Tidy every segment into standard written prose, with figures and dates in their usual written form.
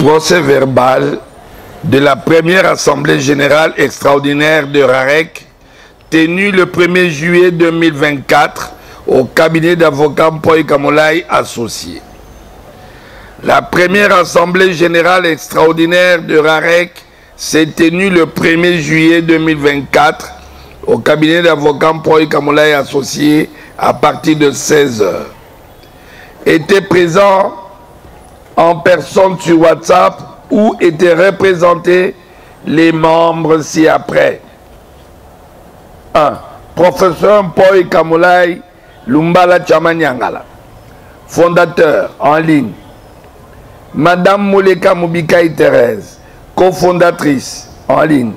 Procès verbal de la première Assemblée générale extraordinaire de RAREC tenue le 1er juillet 2024 au cabinet d'avocats Mpoy Kamolai associé. La première Assemblée générale extraordinaire de RAREC s'est tenue le 1er juillet 2024 au cabinet d'avocats Mpoy Kamolai associé à partir de 16 h. Étaient présents en personne sur WhatsApp où étaient représentés les membres ci-après. 1. Professeur Mpoy Kamolai Lumbala Chamanyangala, fondateur en ligne. Madame Moleka Mubikaï Thérèse, cofondatrice en ligne.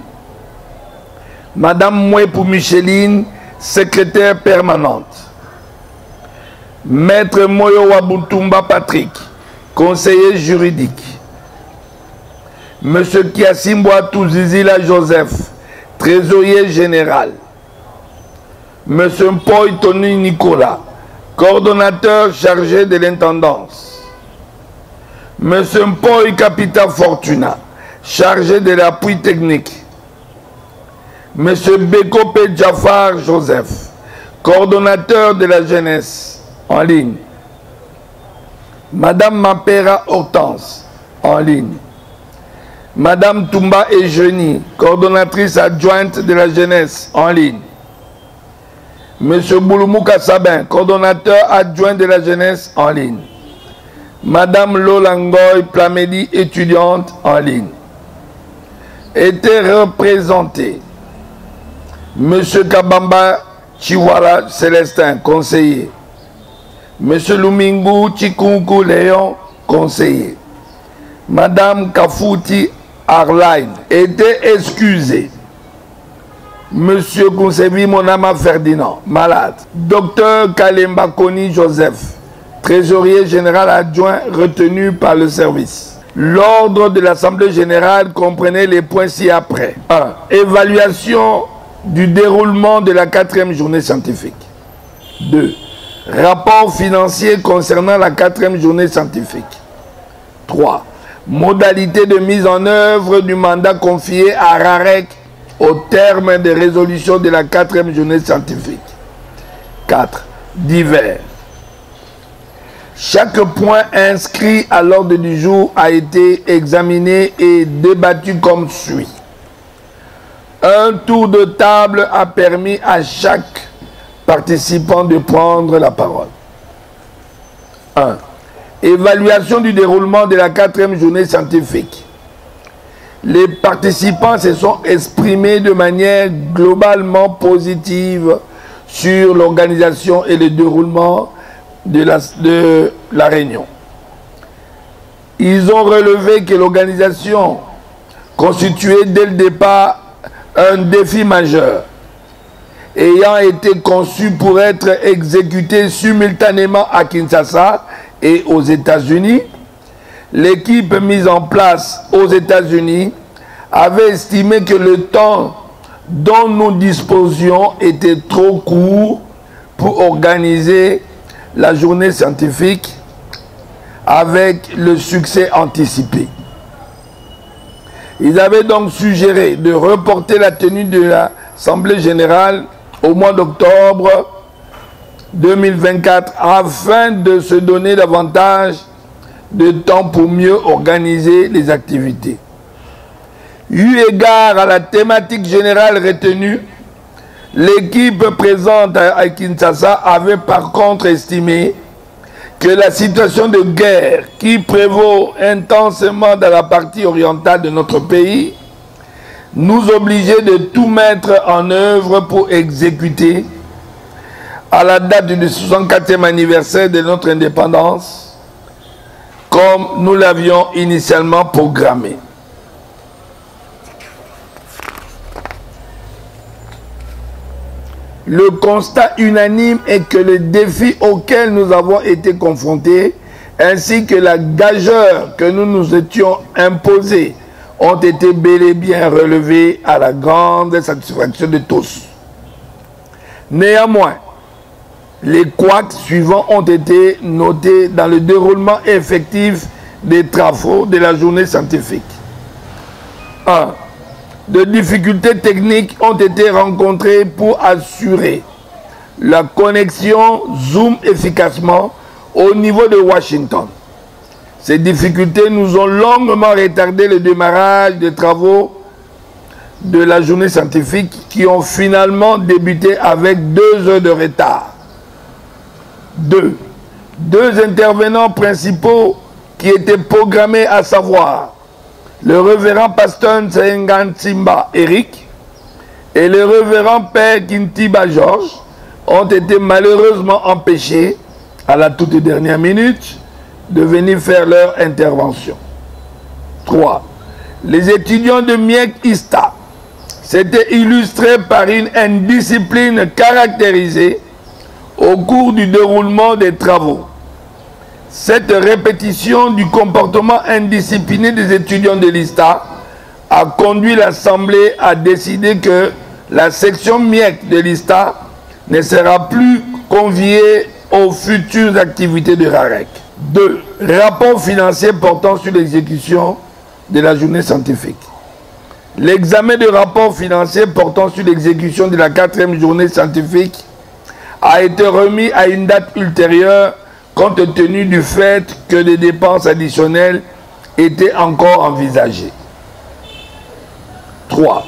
Madame Mouepou Micheline, secrétaire permanente. Maître Moyo Wabutumba Patrick, conseiller juridique. Monsieur Kiasimboa Touzizila Joseph, trésorier général. Monsieur Mpoy Tony Nicolas, coordonnateur chargé de l'intendance. Monsieur Mpoy Capita Fortuna, chargé de l'appui technique. Monsieur Bekope Jafar Joseph, coordonnateur de la jeunesse en ligne. Madame Mapera Hortense, en ligne. Madame Toumba Eugénie, coordonnatrice adjointe de la jeunesse, en ligne. Monsieur Bouloumouka Sabin, coordonnateur adjoint de la jeunesse, en ligne. Madame Lolangoy Plamedi, étudiante, en ligne. Étaient représentés Monsieur Kabamba Chiwara Célestin, conseiller. Monsieur Lumingu Chikungu Léon, conseiller. Madame Kafouti Arline était excusée. Monsieur Kounsevi Monama Ferdinand, malade. Docteur Kalemba Koni Joseph, trésorier général adjoint retenu par le service. L'ordre de l'Assemblée générale comprenait les points ci-après. 1. Évaluation du déroulement de la 4e journée scientifique. 2. Rapport financier concernant la 4e journée scientifique. 3. Modalité de mise en œuvre du mandat confié à RAREC au terme des résolutions de la 4e journée scientifique. 4. Divers. Chaque point inscrit à l'ordre du jour a été examiné et débattu comme suit. Un tour de table a permis à chaque participant de prendre la parole. 1. Évaluation du déroulement de la 4e journée scientifique. Les participants se sont exprimés de manière globalement positive sur l'organisation et le déroulement de la réunion. Ils ont relevé que l'organisation constituait dès le départ un défi majeur, ayant été conçu pour être exécuté simultanément à Kinshasa et aux États-Unis. L'équipe mise en place aux États-Unis avait estimé que le temps dont nous disposions était trop court pour organiser la journée scientifique avec le succès anticipé. Ils avaient donc suggéré de reporter la tenue de l'Assemblée générale au mois d'octobre 2024 afin de se donner davantage de temps pour mieux organiser les activités. Eu égard à la thématique générale retenue, l'équipe présente à Kinshasa avait par contre estimé que la situation de guerre qui prévaut intensément dans la partie orientale de notre pays nous obligeait de tout mettre en œuvre pour exécuter à la date du 64e anniversaire de notre indépendance comme nous l'avions initialement programmé. Le constat unanime est que les défis auxquels nous avons été confrontés, ainsi que la gageure que nous nous étions imposés, ont été bel et bien relevés à la grande satisfaction de tous. Néanmoins, les couacs suivants ont été notés dans le déroulement effectif des travaux de la journée scientifique. 1. De difficultés techniques ont été rencontrées pour assurer la connexion Zoom efficacement au niveau de Washington. Ces difficultés nous ont longuement retardé le démarrage des travaux de la journée scientifique qui ont finalement débuté avec 2 heures de retard. 2. Deux intervenants principaux qui étaient programmés, à savoir le révérend pasteur Nsengan Simba Eric et le révérend père Kintiba Georges, ont été malheureusement empêchés à la toute dernière minute de venir faire leur intervention. 3. Les étudiants de Miek Ista s'étaient illustrés par une indiscipline caractérisée au cours du déroulement des travaux. Cette répétition du comportement indiscipliné des étudiants de l'ISTA a conduit l'Assemblée à décider que la section Miek de l'ISTA ne sera plus conviée aux futures activités de RAREC. 2. Rapport financier portant sur l'exécution de la journée scientifique. L'examen de rapport financier portant sur l'exécution de la 4e journée scientifique a été remis à une date ultérieure compte tenu du fait que des dépenses additionnelles étaient encore envisagées. 3.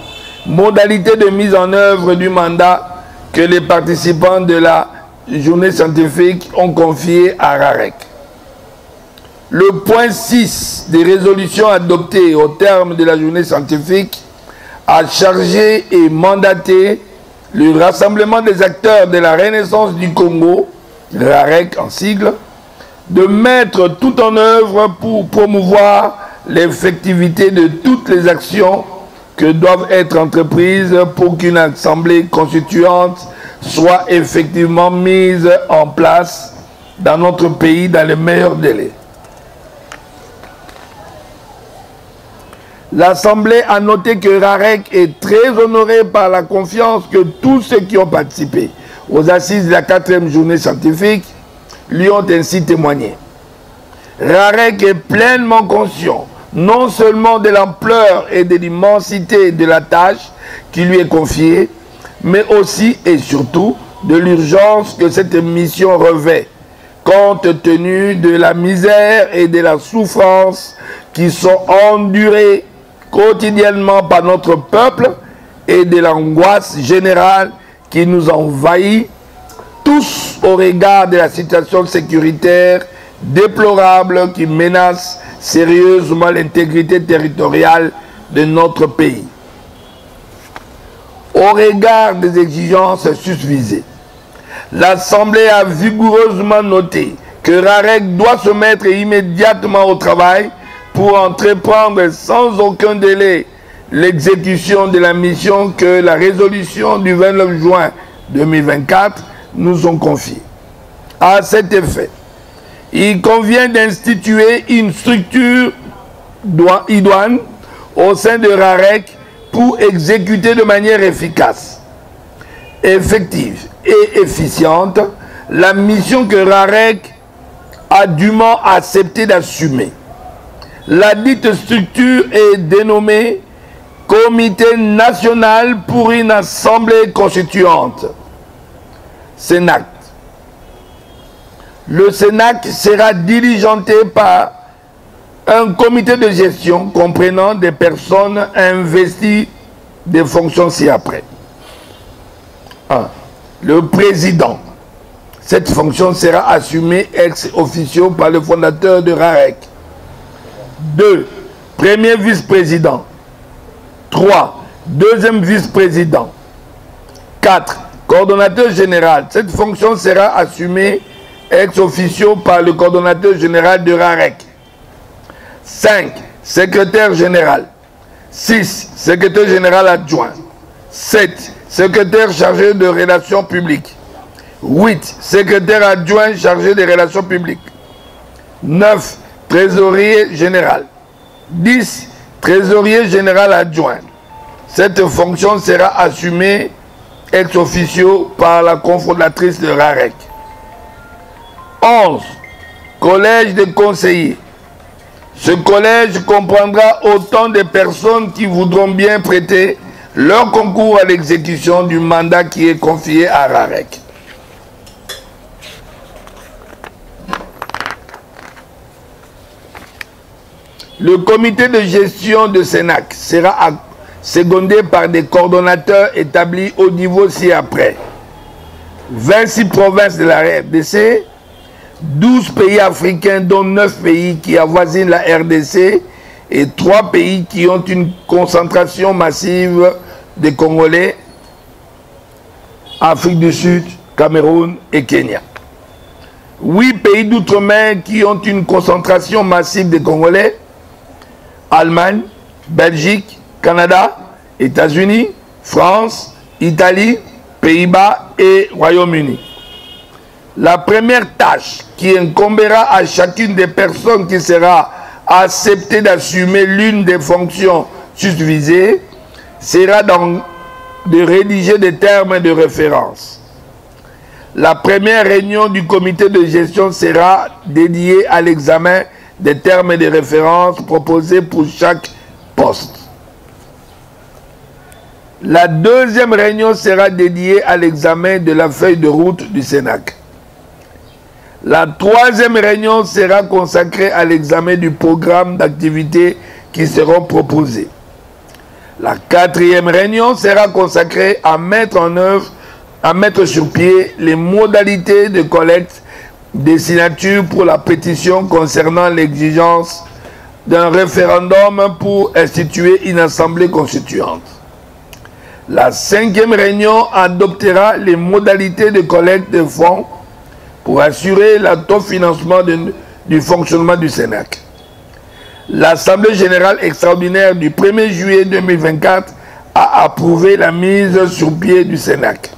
Modalité de mise en œuvre du mandat que les participants de la journée scientifique ont confié à RAREC. Le point 6 des résolutions adoptées au terme de la journée scientifique a chargé et mandaté le rassemblement des acteurs de la Renaissance du Congo, RAREC en sigle, de mettre tout en œuvre pour promouvoir l'effectivité de toutes les actions que doivent être entreprises pour qu'une assemblée constituante soit effectivement mise en place dans notre pays dans les meilleurs délais. L'Assemblée a noté que RAREC est très honoré par la confiance que tous ceux qui ont participé aux assises de la 4e journée scientifique lui ont ainsi témoigné. RAREC est pleinement conscient non seulement de l'ampleur et de l'immensité de la tâche qui lui est confiée, mais aussi et surtout de l'urgence que cette mission revêt, compte tenu de la misère et de la souffrance qui sont endurées quotidiennement par notre peuple et de l'angoisse générale qui nous envahit tous au regard de la situation sécuritaire déplorable qui menace sérieusement l'intégrité territoriale de notre pays. Au regard des exigences susvisées, l'Assemblée a vigoureusement noté que RAREC doit se mettre immédiatement au travail pour entreprendre sans aucun délai l'exécution de la mission que la résolution du 29 juin 2024 nous ont confiée. À cet effet, il convient d'instituer une structure idoine au sein de RAREC pour exécuter de manière efficace, effective et efficiente la mission que RAREC a dûment accepté d'assumer. La dite structure est dénommée Comité national pour une assemblée constituante, CENAC. Le CENAC sera diligenté par un comité de gestion comprenant des personnes investies des fonctions ci-après. 1. Le président. Cette fonction sera assumée ex officio par le fondateur de RAREC. 2. Premier vice-président. 3. Deuxième vice-président. 4. Coordonnateur général. Cette fonction sera assumée ex officio par le coordonnateur général de RAREC. 5. Secrétaire général. 6. Secrétaire général adjoint. 7. Secrétaire chargé de relations publiques. 8. Secrétaire adjoint chargé des relations publiques. 9. Trésorier général. 10. Trésorier général adjoint. Cette fonction sera assumée ex officio par la cofondatrice de RAREC. 11. Collège des conseillers. Ce collège comprendra autant de personnes qui voudront bien prêter leur concours à l'exécution du mandat qui est confié à RAREC. Le comité de gestion de SENAC sera secondé par des coordonnateurs établis au niveau ci-après. 26 provinces de la RDC, 12 pays africains dont 9 pays qui avoisinent la RDC et 3 pays qui ont une concentration massive des Congolais, Afrique du Sud, Cameroun et Kenya. 8 pays d'outre-mer qui ont une concentration massive des Congolais, Allemagne, Belgique, Canada, États-Unis, France, Italie, Pays-Bas et Royaume-Uni. La première tâche qui incombera à chacune des personnes qui sera acceptée d'assumer l'une des fonctions susvisées sera de rédiger des termes de référence. La première réunion du comité de gestion sera dédiée à l'examen des termes de référence proposés pour chaque poste. La deuxième réunion sera dédiée à l'examen de la feuille de route du SENAC. La troisième réunion sera consacrée à l'examen du programme d'activités qui seront proposés. La quatrième réunion sera consacrée à mettre sur pied les modalités de collecte des signatures pour la pétition concernant l'exigence d'un référendum pour instituer une assemblée constituante. La cinquième réunion adoptera les modalités de collecte de fonds pour assurer l'autofinancement du fonctionnement du SENAC. L'Assemblée générale extraordinaire du 1er juillet 2024 a approuvé la mise sur pied du SENAC.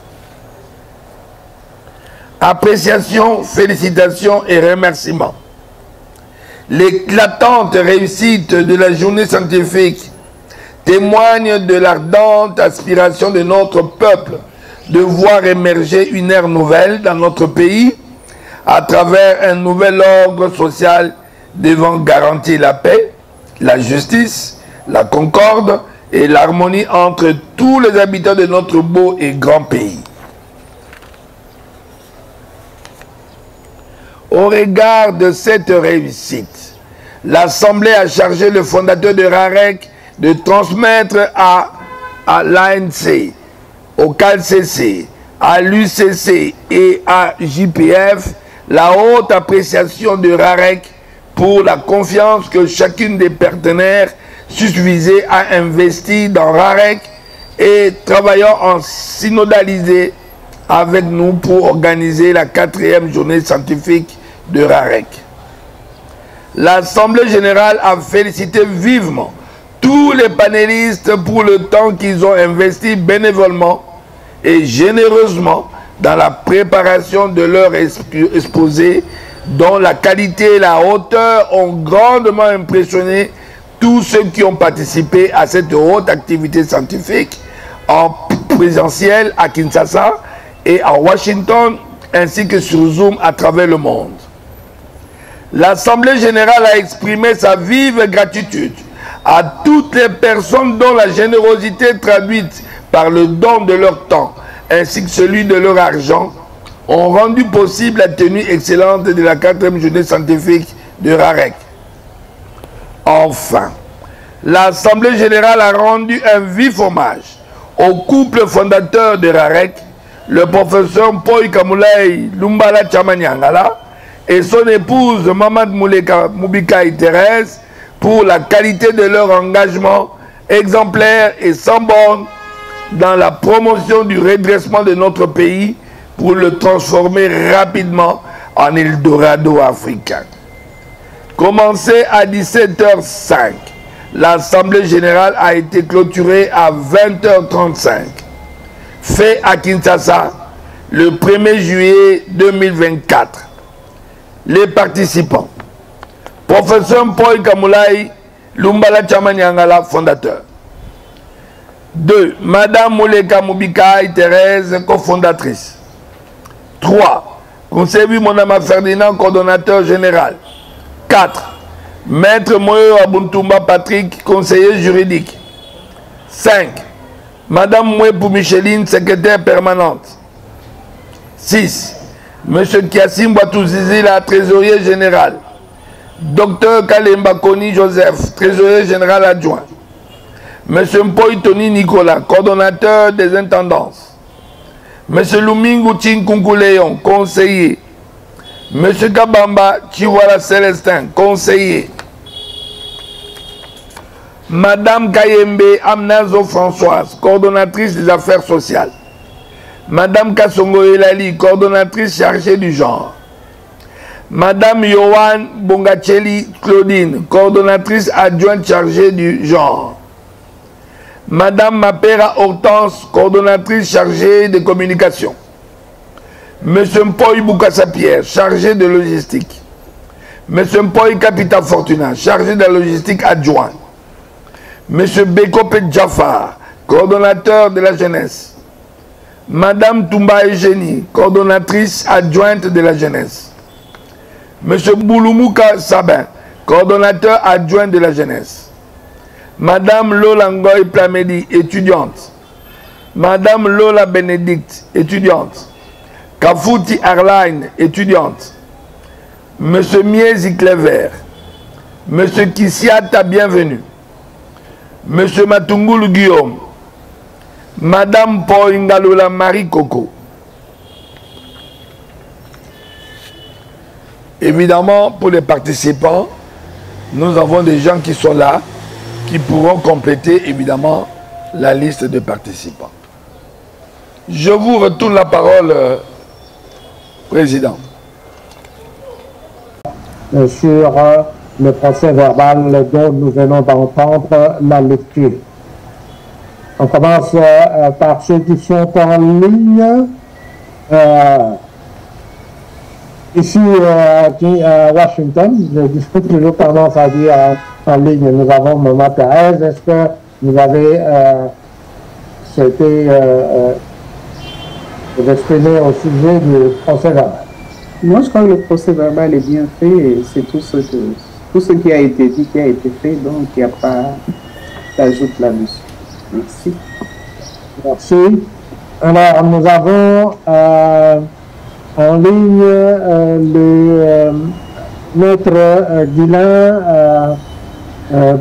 Appréciation, félicitations et remerciements. L'éclatante réussite de la journée scientifique témoigne de l'ardente aspiration de notre peuple de voir émerger une ère nouvelle dans notre pays à travers un nouvel ordre social devant garantir la paix, la justice, la concorde et l'harmonie entre tous les habitants de notre beau et grand pays. Au regard de cette réussite, l'Assemblée a chargé le fondateur de RAREC de transmettre à l'ANC, au CALCC, à l'UCC et à JPF la haute appréciation de RAREC pour la confiance que chacune des partenaires susvisés a investi dans RAREC et travaillant en synodalisé avec nous pour organiser la 4e journée scientifique de RAREC. L'Assemblée générale a félicité vivement tous les panélistes pour le temps qu'ils ont investi bénévolement et généreusement dans la préparation de leur exposé, dont la qualité et la hauteur ont grandement impressionné tous ceux qui ont participé à cette haute activité scientifique en présentiel à Kinshasa et à Washington, ainsi que sur Zoom à travers le monde. L'Assemblée générale a exprimé sa vive gratitude à toutes les personnes dont la générosité traduite par le don de leur temps ainsi que celui de leur argent ont rendu possible la tenue excellente de la 4e journée scientifique de RAREC. Enfin, l'Assemblée générale a rendu un vif hommage au couple fondateur de RAREC, le professeur Paul Kamulai Lumbala Chamanyangala et son épouse Mamad Moubikai Thérèse pour la qualité de leur engagement exemplaire et sans borne dans la promotion du redressement de notre pays pour le transformer rapidement en Eldorado africain. Commencé à 17h05, l'Assemblée générale a été clôturée à 20h35. Fait à Kinshasa le 1er juillet 2024. Les participants: Professeur Paul Kamulai Lumbala Chamanyangala, fondateur. 2. Madame Mouleka Moubikai Thérèse, cofondatrice. 3. Conseiller Monama Ferdinand, coordonnateur général. 4. Maître Moyo Abuntumba Patrick, conseiller juridique. 5. Madame Mouepou Micheline, secrétaire permanente. 6. Monsieur Kiassim Boatouzizi, la trésorier général. Docteur Kalemba Koni Joseph, trésorier général adjoint. Monsieur Mpoy Tony Nicolas, coordonnateur des intendances. Monsieur Lumingu Chinkunku Léon, conseiller. Monsieur Kabamba Chiwala Célestin, conseiller. Madame Kayembe Amnazo Françoise, coordonnatrice des affaires sociales. Madame Kassongo Elali, coordonnatrice chargée du genre. Madame Yohan Bongacheli Claudine, coordonnatrice adjointe chargée du genre. Madame Mapera Hortense, coordonnatrice chargée de communication. Monsieur Mpoy Boukassa Pierre, chargé de logistique. Monsieur Mpoy Capita Fortuna, chargé de la logistique adjoint. Monsieur Bekope Jafar, coordonnateur de la jeunesse. Madame Toumba Eugénie, coordonnatrice adjointe de la jeunesse. Monsieur Bouloumouka Sabin, coordonnateur adjoint de la jeunesse. Madame Lola Ngoy Plamedi, étudiante. Madame Lola Bénédicte, étudiante. Kafouti Arline, étudiante. Monsieur Miezi Clever. Monsieur Kissiata, bienvenue. Monsieur Matungulu Guillaume. Madame Poingalola Marie Coco. Évidemment, pour les participants, nous avons des gens qui sont là, qui pourront compléter évidemment la liste de participants. Je vous retourne la parole, Président. Sur le procès verbal dont nous venons d'entendre la lecture. On commence par ceux qui sont en ligne. Ici à Washington, j'ai toujours tendance à dire en ligne, nous avons Maman Thérèse. Est-ce que vous avez souhaité vous exprimer au sujet du procès verbal? Moi, je crois que le procès verbal est bien fait et c'est tout ce qui a été dit qui a été fait, donc il n'y a pas d'ajout là-dessus. Merci. Merci. Alors, nous avons en ligne le maître Guilain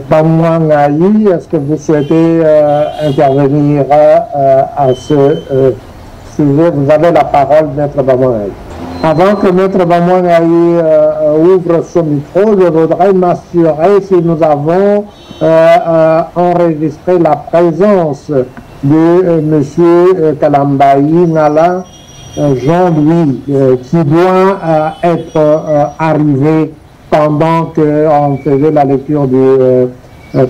Bamouangaï. Est-ce que vous souhaitez intervenir à ce sujet? Vous avez la parole, maître Bamouangaï. Avant que maître Bamouangaï ouvre son micro, je voudrais m'assurer si nous avons enregistré la présence de monsieur Kalambaï Nala Jean-Louis, qui doit être arrivé pendant qu'on faisait la lecture du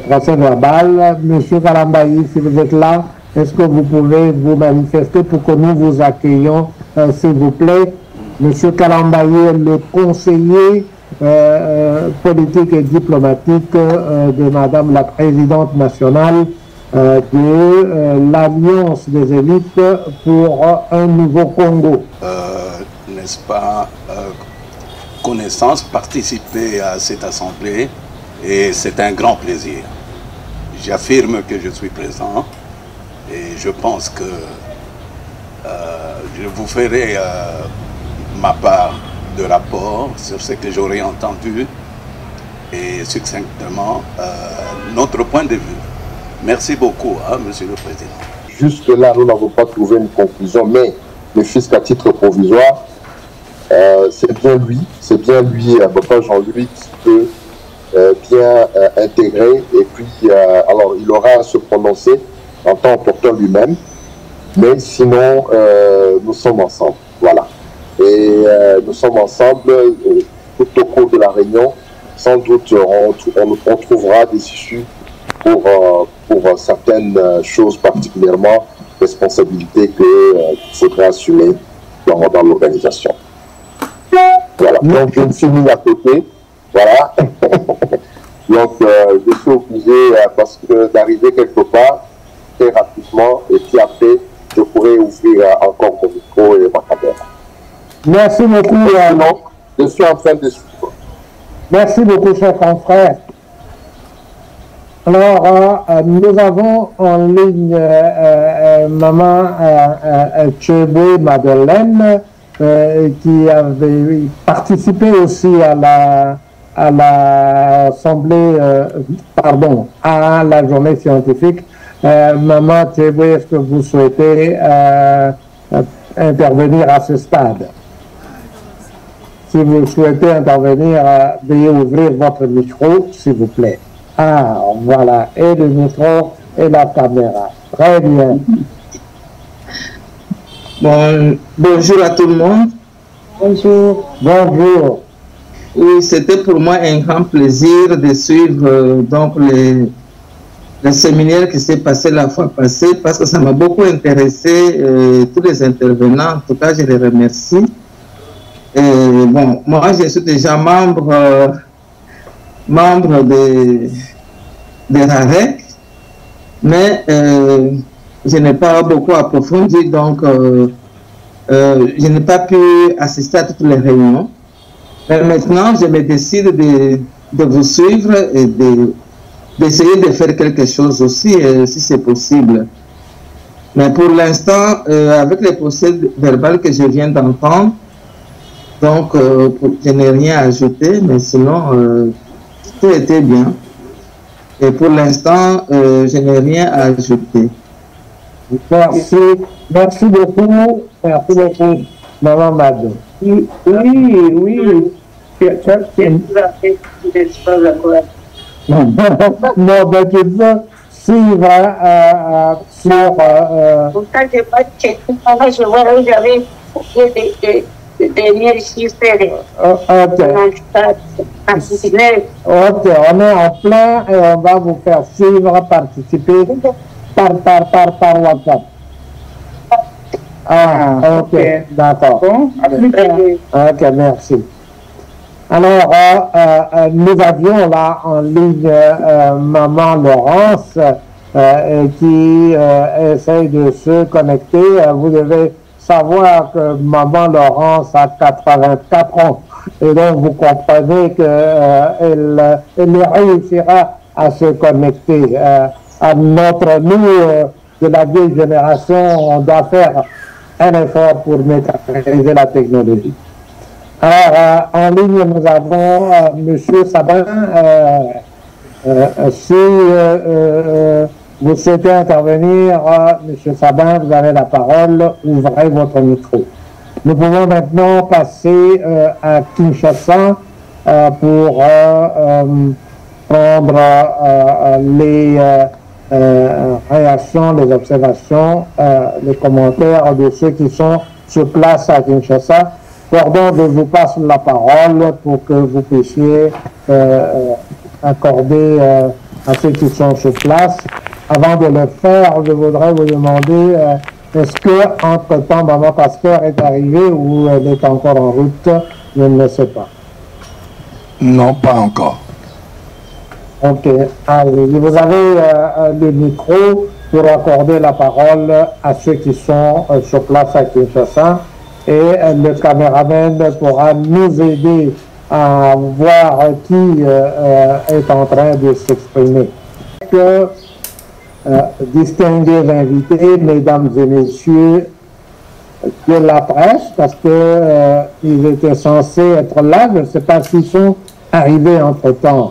procès verbal. Monsieur Kalambaï, si vous êtes là, est-ce que vous pouvez vous manifester pour que nous vous accueillions, s'il vous plaît? Monsieur Kalambaï est le conseiller politique et diplomatique de Madame la Présidente nationale de l'Alliance des élites pour un nouveau Congo. N'est-ce pas, connaissance, participer à cette assemblée, et c'est un grand plaisir. J'affirme que je suis présent et je pense que je vous ferai ma part de rapport sur ce que j'aurais entendu et succinctement notre point de vue. Merci beaucoup, hein, Monsieur le Président. Jusque-là, nous n'avons pas trouvé une conclusion, mais le fisc à titre provisoire, c'est bien lui, Dr Jean-Louis, qui peut bien intégrer, et puis, alors, il aura à se prononcer en tant que porteur lui-même, mais sinon, nous sommes ensemble, voilà. Et nous sommes ensemble tout au cours de la réunion. Sans doute, on trouvera des issues pour certaines choses, particulièrement responsabilités qu'il faudra assumer dans l'organisation. Voilà. Donc, je me suis mis à côté. Voilà. Donc, je suis obligé, parce que d'arriver quelque part très rapidement, et puis après, je pourrais ouvrir encore mon micro et ma caméra. Merci beaucoup. Non, je suis en train de suivre. Merci beaucoup, chers confrères. Alors, nous avons en ligne Maman Tchébé Madeleine, qui avait participé aussi à l'Assemblée, pardon, à la journée scientifique. Maman Tchébé, est-ce que vous souhaitez intervenir à ce stade? Si vous souhaitez intervenir, veuillez ouvrir votre micro, s'il vous plaît. Ah, voilà, et le micro et la caméra. Très bien. Bon, bonjour à tout le monde. Bonjour. Bonjour. Oui, c'était pour moi un grand plaisir de suivre donc le séminaire qui s'est passé la fois passée parce que ça m'a beaucoup intéressé, tous les intervenants. En tout cas, je les remercie. Et bon, moi, je suis déjà membre de RAREC, mais je n'ai pas beaucoup approfondi, donc je n'ai pas pu assister à toutes les réunions. Mais maintenant, je me décide de vous suivre et d'essayer de faire quelque chose aussi, si c'est possible. Mais pour l'instant, avec les procès verbales que je viens d'entendre, donc je n'ai rien à ajouter, mais sinon, tout était bien. Et pour l'instant, je n'ai rien à ajouter. Merci. Merci beaucoup. Merci beaucoup, Maman Mado. Oui. Non, ben tu peux suivre sur... Pourtant, je n'ai pas checké. Je vois là où j'avais des derniers chiffres. Ok, on est en plein et on va vous faire suivre, participer par WhatsApp. Ah, ok, d'accord. Bon, ok, merci. Alors, nous avions là en ligne Maman Laurence qui essaye de se connecter. Vous devez savoir que Maman Laurence a 84 ans. Et donc, vous comprenez qu'elle réussira à se connecter. À nous, de la vieille génération, on doit faire un effort pour maîtriser la technologie. Alors, en ligne, nous avons M. Sabin. Si vous souhaitez intervenir, M. Sabin, vous avez la parole. Ouvrez votre micro. Nous pouvons maintenant passer à Kinshasa pour prendre les réactions, les observations, les commentaires de ceux qui sont sur place à Kinshasa. Pardon, je vous passe la parole pour que vous puissiez accorder à ceux qui sont sur place. Avant de le faire, je voudrais vous demander est-ce que, entre-temps, Maman Pasteur est arrivée ou elle est encore en route? Je ne le sais pas. Non, pas encore. Ok. Allez, vous avez le micro pour accorder la parole à ceux qui sont sur place à Kinshasa. Et le caméraman pourra nous aider à voir qui est en train de s'exprimer. Distingués invités, mesdames et messieurs de la presse, parce que ils étaient censés être là, je ne sais pas s'ils sont arrivés entre-temps.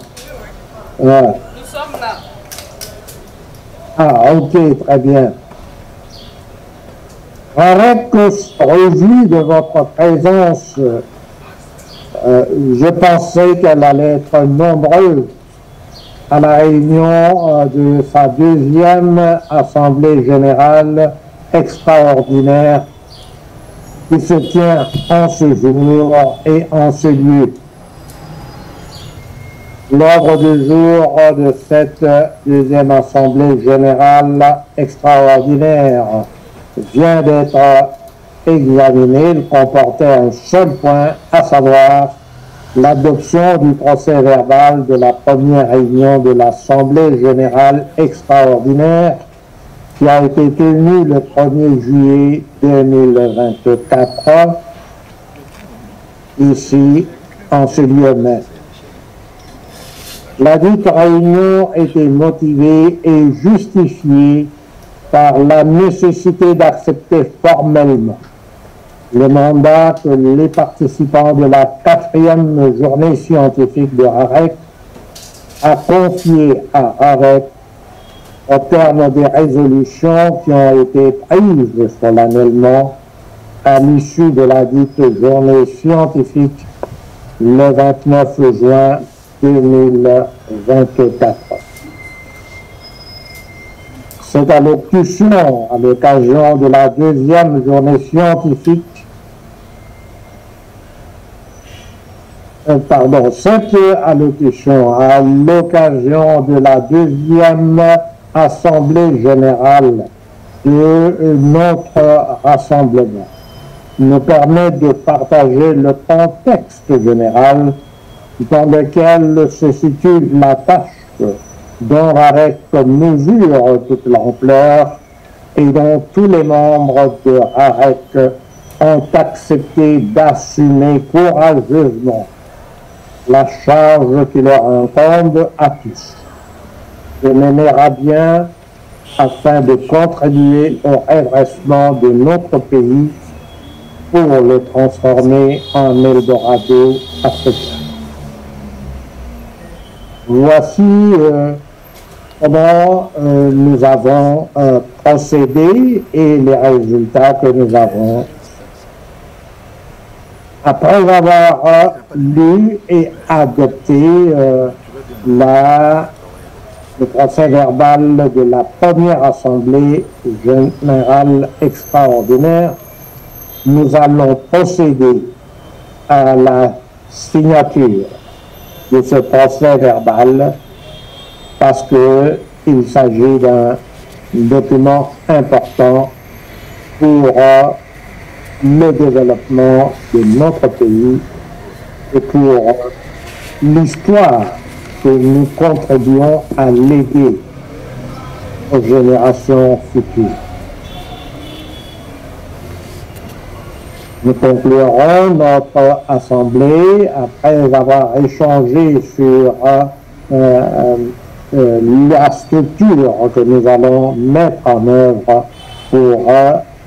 Nous sommes là. Ah, ok, très bien. RAREC se réjouit de votre présence. Je pensais qu'elle allait être nombreuse à la réunion de sa deuxième Assemblée générale extraordinaire qui se tient en ce jour et en ce lieu. L'ordre du jour de cette deuxième Assemblée générale extraordinaire vient d'être examiné. Il comportait un seul point, à savoir l'adoption du procès verbal de la première réunion de l'Assemblée générale extraordinaire qui a été tenue le 1er juillet 2024 ici en ce lieu même. La dite réunion était motivée et justifiée par la nécessité d'accepter formellement le mandat que les participants de la 4e journée scientifique de RAREC a confié à RAREC au terme des résolutions qui ont été prises solennellement à l'issue de la dite journée scientifique le 29 juin 2024. Cette allocution, à l'occasion de la 2e journée scientifique, cette allocution à l'occasion de la 2e Assemblée générale de notre rassemblement nous permet de partager le contexte général dans lequel se situe la tâche dont RAREC mesure toute l'ampleur et dont tous les membres de RAREC ont accepté d'assumer courageusement la charge qui leur incombe à tous, de mener à bien afin de contribuer au redressement de notre pays pour le transformer en Eldorado africain. Voici comment nous avons procédé et les résultats que nous avons. Après avoir lu et adopté le procès verbal de la première Assemblée générale extraordinaire, nous allons procéder à la signature de ce procès verbal parce qu'il s'agit d'un document important pour le développement de notre pays et pour l'histoire que nous contribuons à léguer aux générations futures. Nous conclurons notre assemblée après avoir échangé sur la structure que nous allons mettre en œuvre pour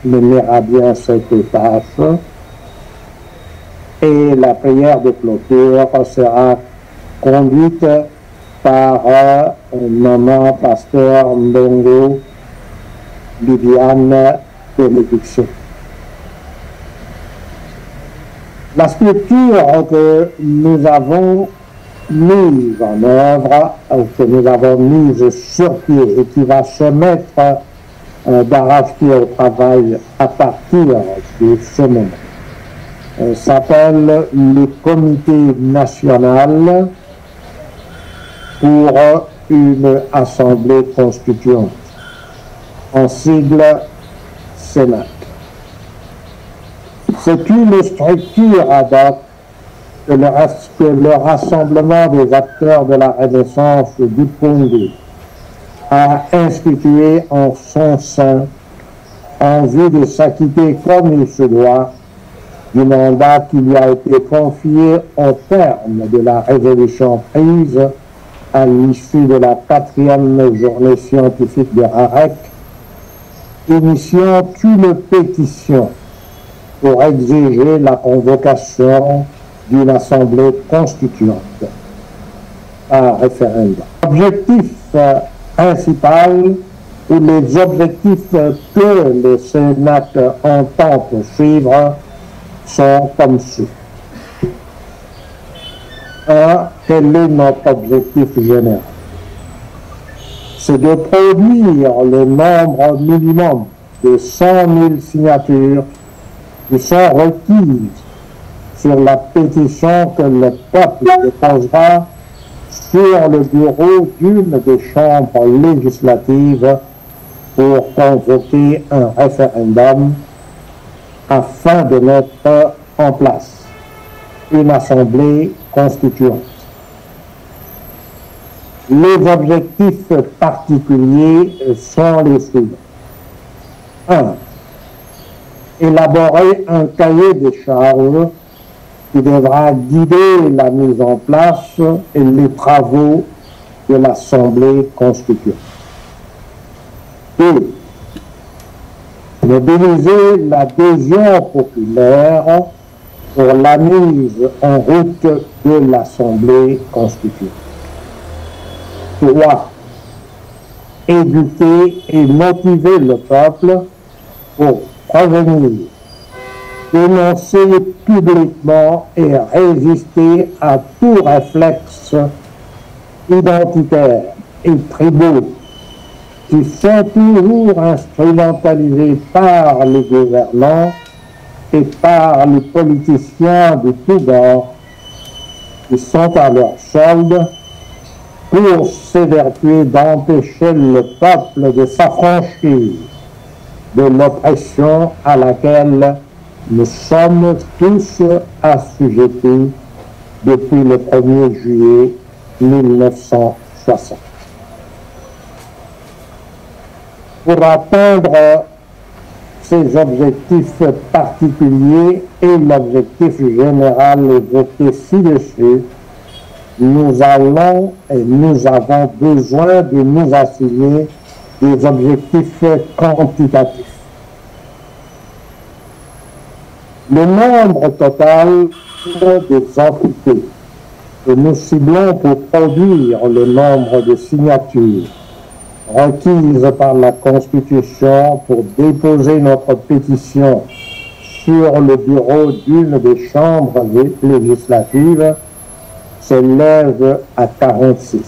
mener à bien cette tâche. Et la prière de clôture sera conduite par maman pasteur Mbongo Viviane Bénédiction. La structure que nous avons mise en œuvre, que nous avons mise sur pied et qui va se mettre d'arrache-pied au travail à partir de ce moment, s'appelle le Comité national pour une assemblée constituante, en sigle Sénat. C'est une structure ad hoc que le rassemblement des acteurs de la Renaissance du Congo a institué en son sein en vue de s'acquitter comme il se doit du mandat qui lui a été confié au terme de la résolution prise à l'issue de la 4e journée scientifique de RAREC, initiant une pétition pour exiger la convocation d'une assemblée constituante par référendum. L'objectif principal ou les objectifs que le Sénat entend poursuivre sont comme suit. 1. Quel est notre objectif général? C'est de produire le nombre minimum de 100 000 signatures qui sont requises sur la pétition que le peuple déposera sur le bureau d'une des chambres législatives pour convoquer un référendum afin de mettre en place une assemblée constituante. Les objectifs particuliers sont les suivants. 1. Élaborer un cahier des charges qui devra guider la mise en place et les travaux de l'Assemblée constituante. 2. Mobiliser l'adhésion populaire pour la mise en route de l'Assemblée constituante. 3. Éduquer et motiver le peuple pour prévenir, dénoncer publiquement et résister à tout réflexe identitaire et tribaux qui sont toujours instrumentalisés par les gouvernants et par les politiciens de tous bords qui sont à leur solde pour s'évertuer d'empêcher le peuple de s'affranchir de l'oppression à laquelle nous sommes tous assujettis depuis le 1er juillet 1960. Pour atteindre ces objectifs particuliers et l'objectif général évoqué ci-dessus, nous allons et nous avons besoin de nous assigner des objectifs quantitatifs. Le nombre total des entités que nous ciblons pour produire le nombre de signatures requises par la Constitution pour déposer notre pétition sur le bureau d'une des chambres législatives s'élève à 46.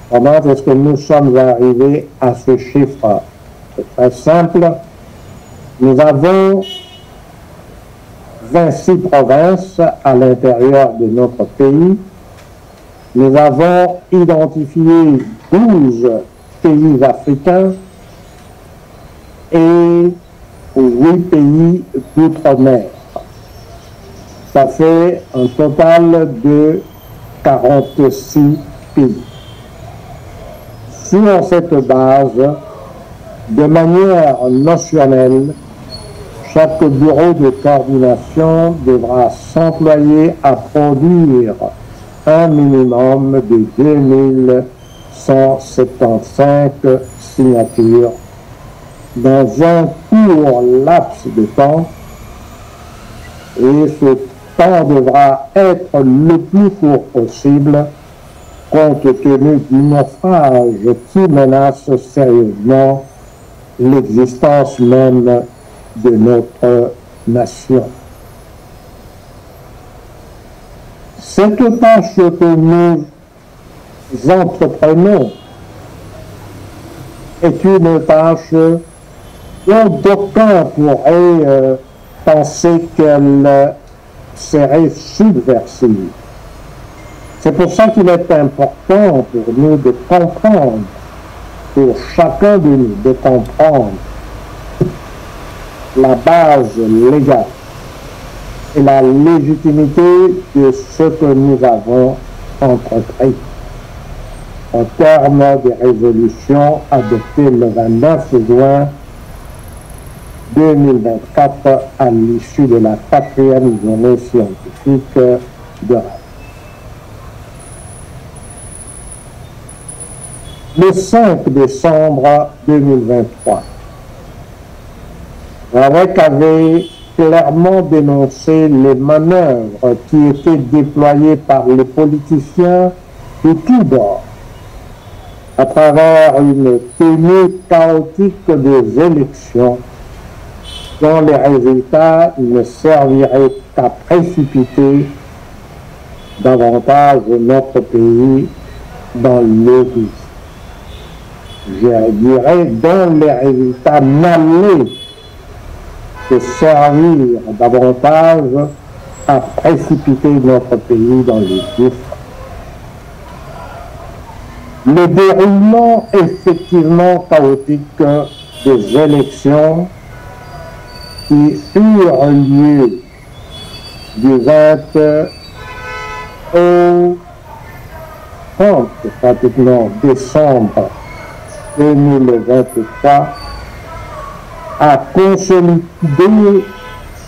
Comment est-ce que nous sommes arrivés à ce chiffre? C'est très simple. Nous avons 26 provinces à l'intérieur de notre pays. Nous avons identifié 12 pays africains et 8 pays d'outre-mer. Ça fait un total de 46 pays. Sur cette base, de manière notionnelle, chaque bureau de coordination devra s'employer à produire un minimum de 2175 signatures dans un court laps de temps, et ce temps devra être le plus court possible compte tenu du naufrage qui menace sérieusement l'existence même de notre nation. Cette tâche que nous entreprenons est une tâche dont d'aucuns pourraient penser qu'elle serait subversive. C'est pour ça qu'il est important pour nous de comprendre, pour chacun de nous de comprendre la base légale et la légitimité de ce que nous avons entrepris en termes des résolutions adoptées le 29 juin 2024 à l'issue de la 4e journée scientifique de Rennes. Le 5 décembre 2023, Ravec avait clairement dénoncé les manœuvres qui étaient déployées par les politiciens de tous bords à travers une tenue chaotique des élections dont les résultats ne serviraient qu'à précipiter davantage notre pays dans l'oubli. Je dirais dont les résultats n'allaient que servir davantage à précipiter notre pays dans les gouffres. Le déroulement effectivement chaotique des élections qui eurent lieu du 20 au 30 pratiquement décembre 2023 a consolidé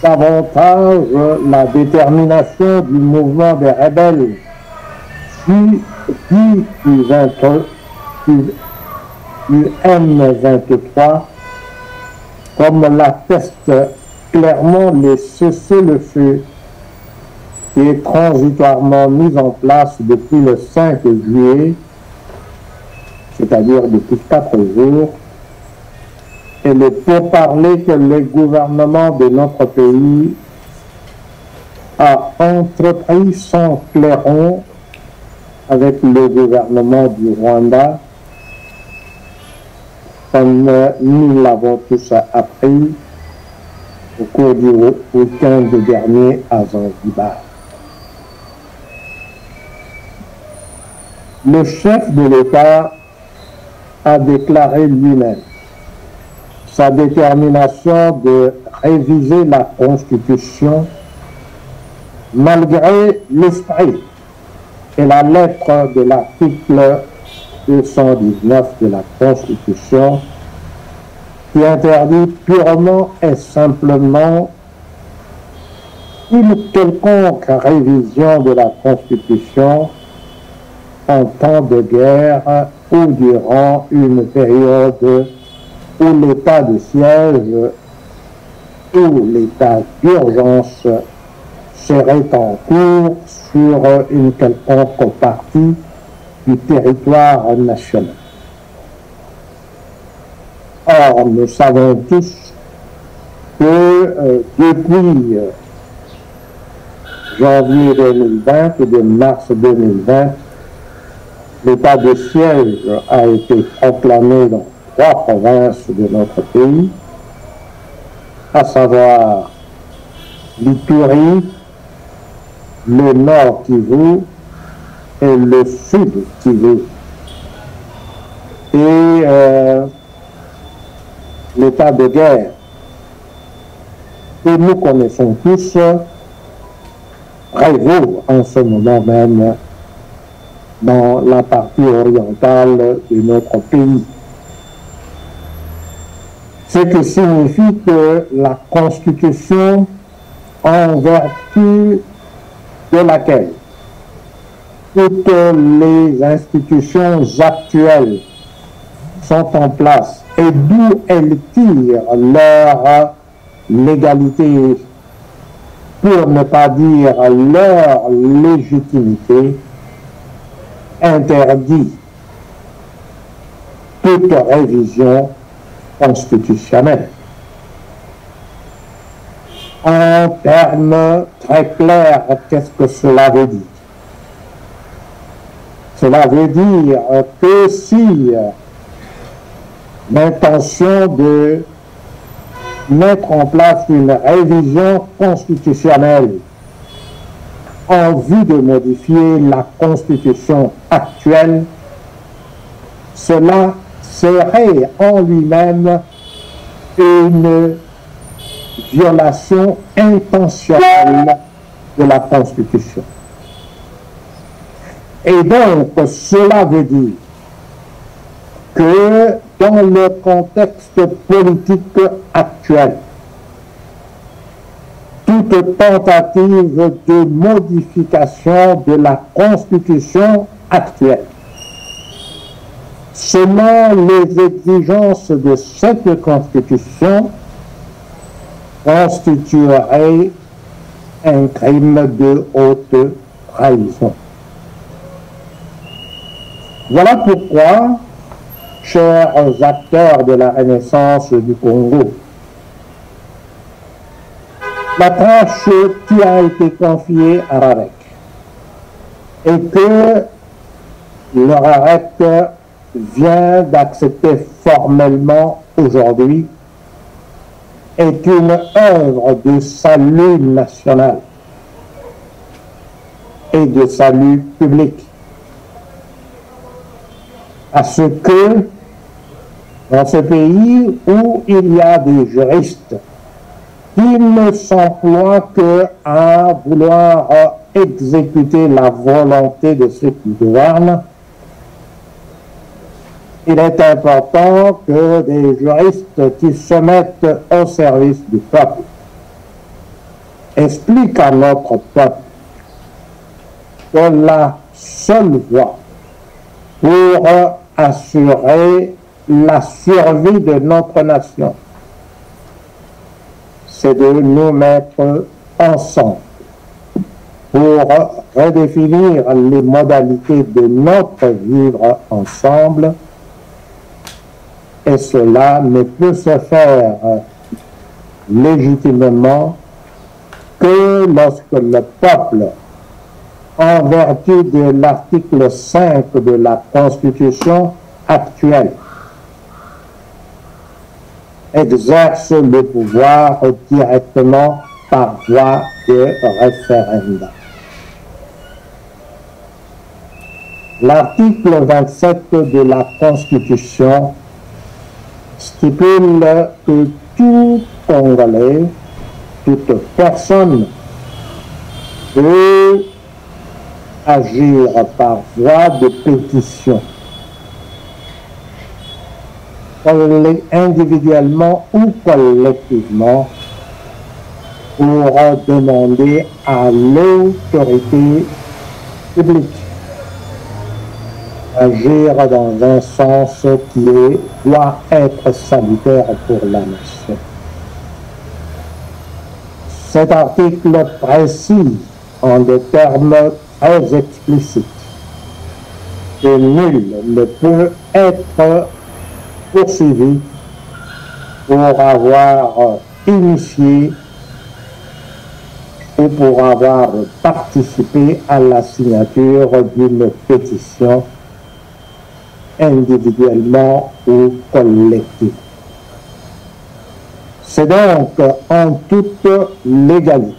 davantage la détermination du mouvement des rebelles dit du M23, comme l'atteste clairement le cessez-le-feu qui est transitoirement mis en place depuis le 5 juillet, c'est-à-dire depuis 4 jours, et le pourparlers que le gouvernement de notre pays a entrepris sans clairon avec le gouvernement du Rwanda, comme nous l'avons tous appris au cours du week-end dernier à Zanzibar. Le chef de l'État a déclaré lui-même sa détermination de réviser la Constitution malgré l'esprit et la lettre de l'article 219 de la Constitution qui interdit purement et simplement une quelconque révision de la Constitution en temps de guerre ou durant une période où l'état de siège ou l'état d'urgence serait en cours sur une quelconque partie du territoire national. Or, nous savons tous que depuis janvier 2020 et de mars 2020, l'état de siège a été proclamé dans 3 provinces de notre pays, à savoir l'Ituri, le Nord Kivu et le Sud Kivu. Et l'état de guerre que nous connaissons tous prévaut en ce moment même dans la partie orientale de notre pays. Ce qui signifie que la Constitution, en vertu de laquelle toutes les institutions actuelles sont en place et d'où elles tirent leur légalité, pour ne pas dire leur légitimité, interdit toute révision constitutionnelle. En termes très clairs, qu'est-ce que cela veut dire? Cela veut dire que si l'intention de mettre en place une révision constitutionnelle en vue de modifier la Constitution actuelle, cela serait en lui-même une violation intentionnelle de la Constitution. Et donc, cela veut dire que dans le contexte politique actuel, toute tentative de modification de la Constitution actuelle, selon les exigences de cette Constitution, constituerait un crime de haute trahison. Voilà pourquoi, chers acteurs de la Renaissance du Congo, la tâche qui a été confiée à RAREC et que le RAREC vient d'accepter formellement aujourd'hui est une œuvre de salut national et de salut public. À ce que, dans ce pays où il y a des juristes qui ne s'emploient qu'à vouloir exécuter la volonté de ceux qui gouvernent, il est important que des juristes qui se mettent au service du peuple expliquent à notre peuple que la seule voie pour assurer la survie de notre nation, c'est de nous mettre ensemble pour redéfinir les modalités de notre vivre ensemble, et cela ne peut se faire légitimement que lorsque le peuple, en vertu de l'article 5 de la Constitution actuelle, exerce le pouvoir directement par voie de référendum. L'article 27 de la Constitution stipule que tout Congolais, toute personne peut agir par voie de pétition, individuellement ou collectivement, pour demander à l'autorité publique agir dans un sens qui doit être salutaire pour la nation. Cet article précise en des termes très explicites que nul ne peut être poursuivi pour avoir initié ou pour avoir participé à la signature d'une pétition individuellement ou collectivement. C'est donc en toute légalité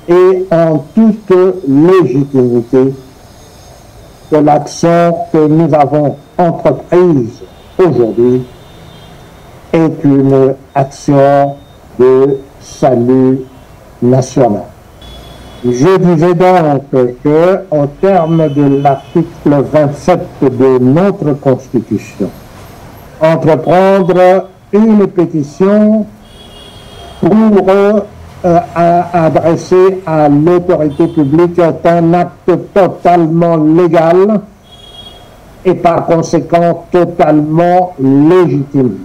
et en toute légitimité que l'action que nous avons entreprise aujourd'hui est une action de salut national. Je disais donc que, au terme de l'article 27 de notre Constitution, entreprendre une pétition pour adresser à l'autorité publique est un acte totalement légal et par conséquent totalement légitime.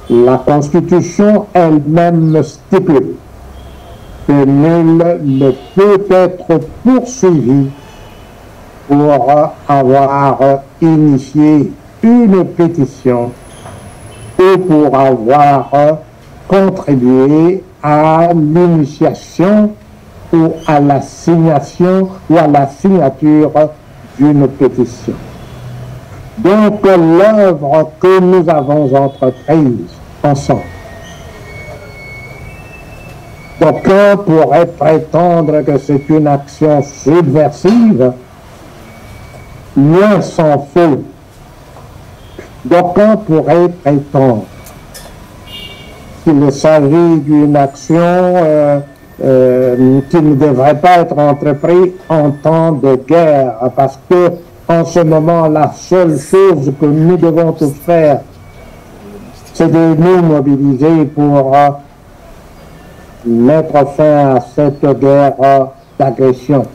La Constitution elle-même stipule que nul ne peut être poursuivi pour avoir initié une pétition ou pour avoir contribué à l'initiation ou à la signation ou à la signature d'une pétition. Donc l'œuvre que nous avons entreprise ensemble, d'aucuns pourraient prétendre que c'est une action subversive, loin s'en faut. D'aucuns pourraient prétendre qu'il s'agit d'une action qui ne devrait pas être entreprise en temps de guerre, parce que en ce moment, la seule chose que nous devons tous faire, c'est de nous mobiliser pour mettre fin à cette guerre d'agression.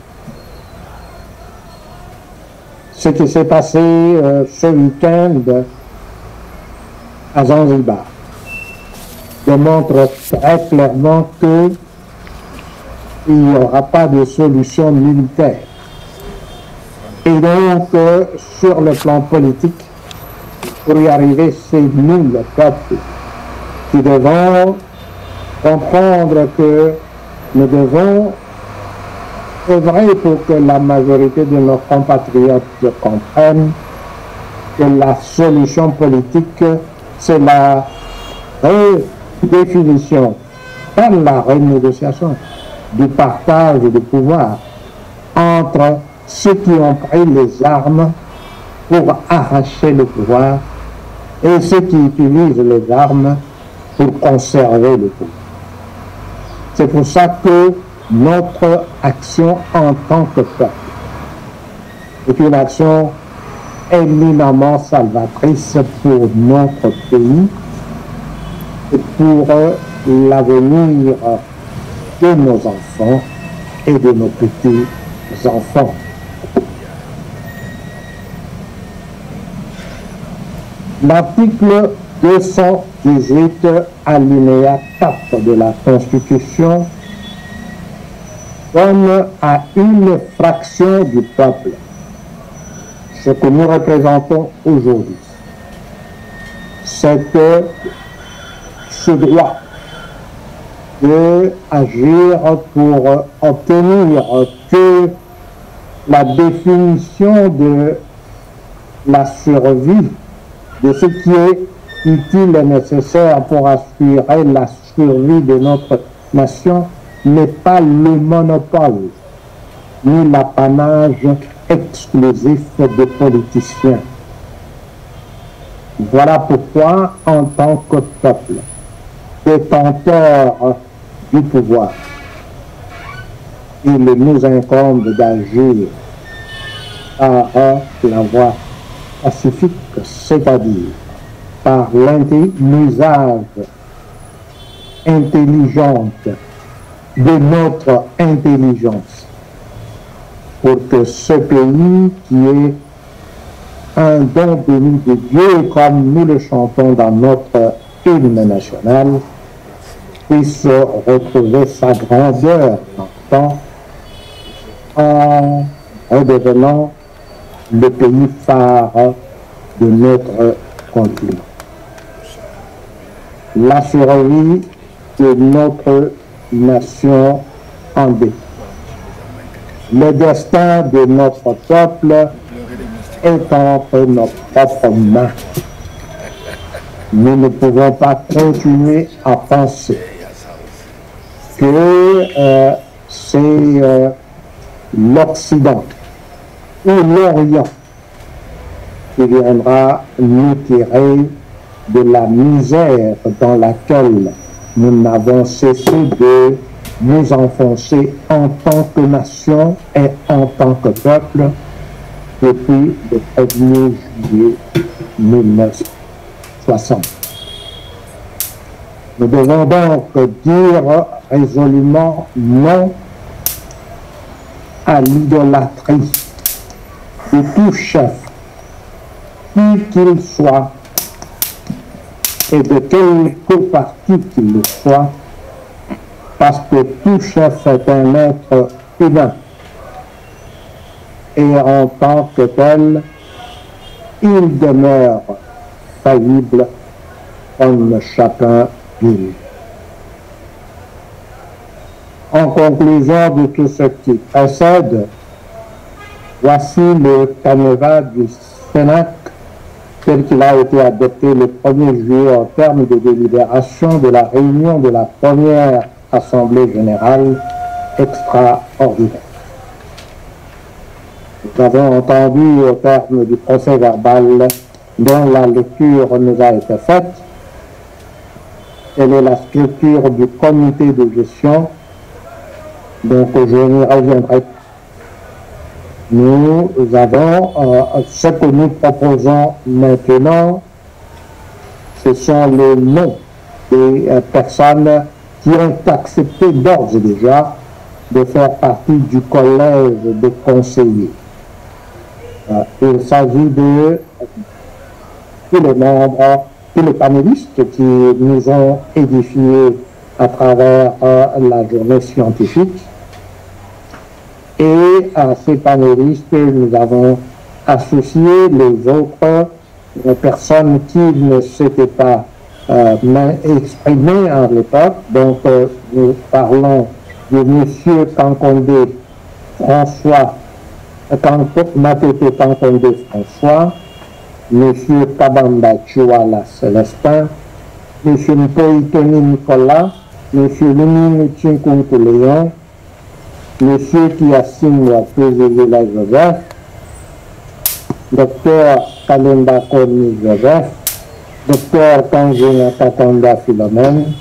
Ce qui s'est passé ce week-end à Zanzibar démontre très clairement qu'il n'y aura pas de solution militaire. Et donc, sur le plan politique, pour y arriver, c'est nous, le peuple, qui devons comprendre que nous devons œuvrer pour que la majorité de nos compatriotes comprennent que la solution politique, c'est la redéfinition, pas la renégociation, du partage du pouvoir entre ceux qui ont pris les armes pour arracher le pouvoir et ceux qui utilisent les armes pour conserver le pouvoir. C'est pour ça que notre action en tant que peuple est une action éminemment salvatrice pour notre pays et pour l'avenir de nos enfants et de nos petits enfants. L'article 218 alinéa 4 de la Constitution donne à une fraction du peuple ce que nous représentons aujourd'hui. C'est que ce droit d'agir pour obtenir que la définition de la survie, de ce qui est utile et nécessaire pour assurer la survie de notre nation, n'est pas le monopole ni l'apanage exclusif des politiciens. Voilà pourquoi, en tant que peuple, détenteur du pouvoir, il nous incombe d'agir par la voie pacifique, c'est-à-dire par l'usage intelligent de notre intelligence, pour que ce pays qui est un don béni de Dieu, comme nous le chantons dans notre hymne national, puisse retrouver sa grandeur en redevenant le pays phare de notre continent. La survie de notre nation en dépend. Le destin de notre peuple est entre nos propres mains. Nous ne pouvons pas continuer à penser que c'est l'Occident ou l'Orient qui viendra nous tirer de la misère dans laquelle nous n'avons cessé de nous enfoncer en tant que nation et en tant que peuple depuis le 1er juillet 1960. Nous devons donc dire résolument non à l'idolâtrie de tout chef, qui qu'il soit, et de quelque parti qu'il le soit, parce que tout chef est un être humain. Et en tant que tel, il demeure faillible comme chacun d'eux. En conclusion de tout ce qui précède, voici le canevas du Sénat tel qu'il a été adopté le 1er juillet au terme de délibération de la réunion de la première Assemblée générale extraordinaire. Nous avons entendu au terme du procès verbal dont la lecture nous a été faite, quelle est la structure du comité de gestion, donc je n'y reviendrai pas. Nous avons ce que nous proposons maintenant, ce sont les noms des personnes qui ont accepté d'ores et déjà de faire partie du collège des conseillers. Il s'agit de tous les membres, tous les panélistes qui nous ont édifiés à travers la journée scientifique. Et à ces panélistes, nous avons associé les autres personnes qui ne s'étaient pas exprimées à l'époque. Donc, nous parlons de M. Kankondé François, Matete Kankondé François, M. Kabamba Chouala Célestin, M. Mpoitoni Nicolas, M. Lumini Tchinkunku Léon, Monsieur qui a signé Pézévila Joseph, Dr Kalemba Koni Joseph, Dr Kanjina Katanda Philomène,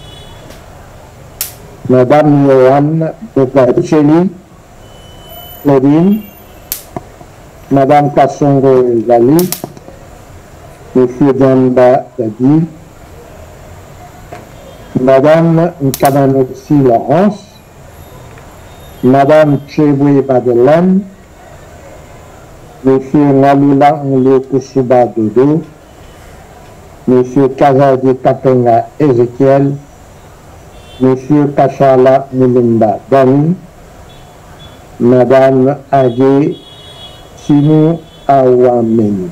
Madame Yohan Bokacheli Claudine, Madame Kassongo Zali, Monsieur Damba Dadi, Madame Nkadanoxi Laurence, Madame Chebwe Madeleine, Monsieur Nalula Nle Kusuba Dodo, Monsieur Kazadi Kapenga Ezekiel, Monsieur Kachala Mulimba Dani, Madame Age Sinu Awameni.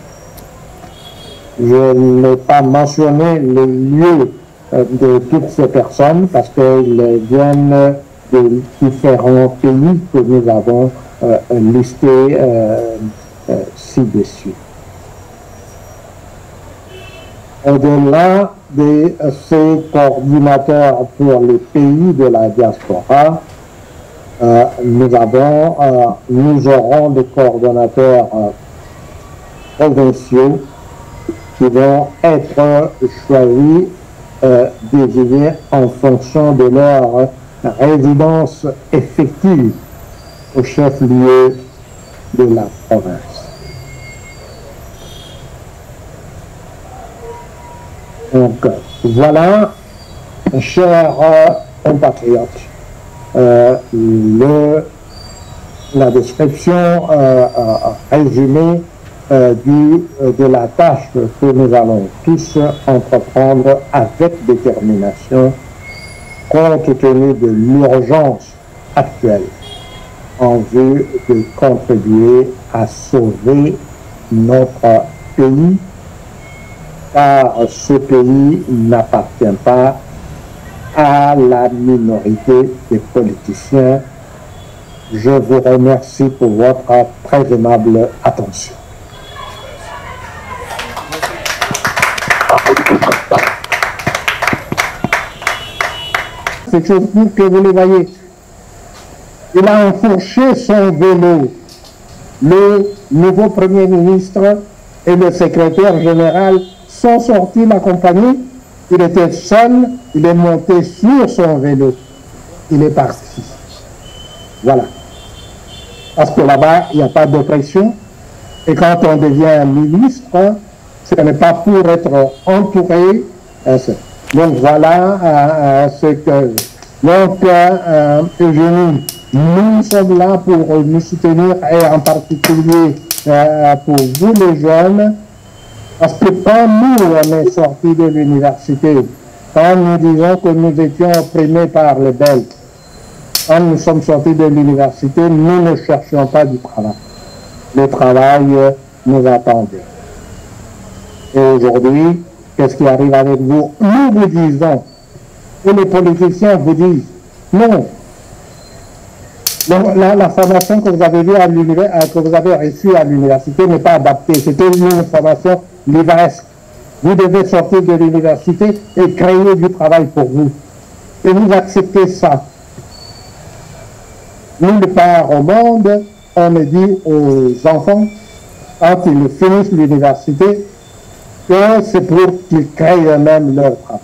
Je n'ai pas mentionné le lieu de toutes ces personnes parce qu'elles viennent de différents pays que nous avons listés ci-dessus. Au-delà de ces coordinateurs pour les pays de la diaspora, nous aurons des coordonnateurs provinciaux qui vont être choisis, désignés en fonction de leur résidence effective au chef-lieu de la province. Donc, voilà, chers compatriotes, la description résumée de la tâche que nous allons tous entreprendre avec détermination compte tenu de l'urgence actuelle en vue de contribuer à sauver notre pays, car ce pays n'appartient pas à la minorité des politiciens. Je vous remercie pour votre très aimable attention. C'est chose que vous le voyez. Il a enfourché son vélo. Le nouveau Premier ministre et le secrétaire général sont sortis l'accompagner. Il était seul, il est monté sur son vélo. Il est parti. Voilà. Parce que là-bas, il n'y a pas d'oppression. Et quand on devient ministre, ce n'est pas pour être entouré. Donc voilà ce que... Donc, Eugénie, nous sommes là pour nous soutenir et en particulier pour vous les jeunes, parce que quand nous, on est sortis de l'université, quand nous disons que nous étions opprimés par les Belges, quand nous sommes sortis de l'université, nous ne cherchions pas du travail. Le travail nous attendait. Et aujourd'hui, qu'est-ce qui arrive avec vous? Nous vous disons, et les politiciens vous disent, non. Donc, la formation que vous avez vue à que vous avez reçue à l'université n'est pas adaptée. C'était une formation livresque. Vous devez sortir de l'université et créer du travail pour vous. Et vous acceptez ça. Nulle part au monde, on me dit aux enfants, quand ils finissent l'université, que c'est pour qu'ils créent eux-mêmes leur travail.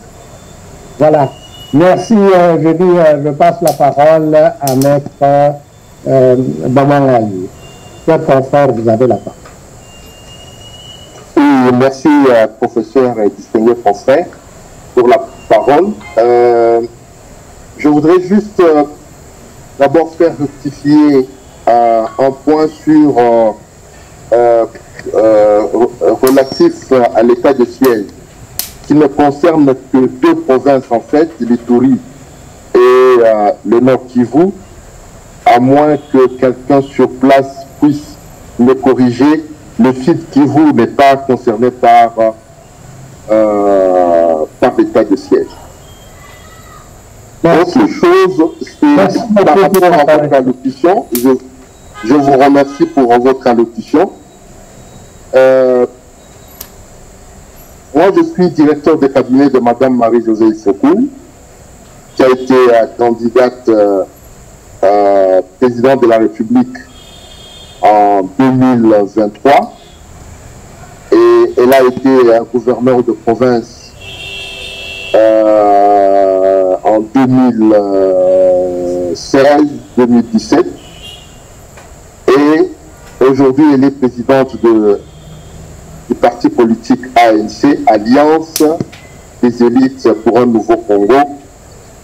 Voilà. Merci, je passe la parole à Maître Bamangali. Quel confort, vous avez la parole. Oui, merci, professeur et distingué confrère, pour la parole. Je voudrais juste d'abord faire rectifier un point sur relatif à l'état de siège, qui ne concerne que deux provinces en fait, l'Ituri et le Nord Kivu, à moins que quelqu'un sur place puisse me corriger. Le Sud Kivu n'est pas concerné par l'état de siège. Autre chose, c'est par rapport à votre allocution. Je vous remercie pour votre allocution. Moi, je suis directeur de cabinet de Madame Marie-Josée Issokou, qui a été candidate présidente de la République en 2023. Et elle a été gouverneur de province en 2016-2017. Et aujourd'hui, elle est présidente du parti politique ANC, Alliance des élites pour un nouveau Congo,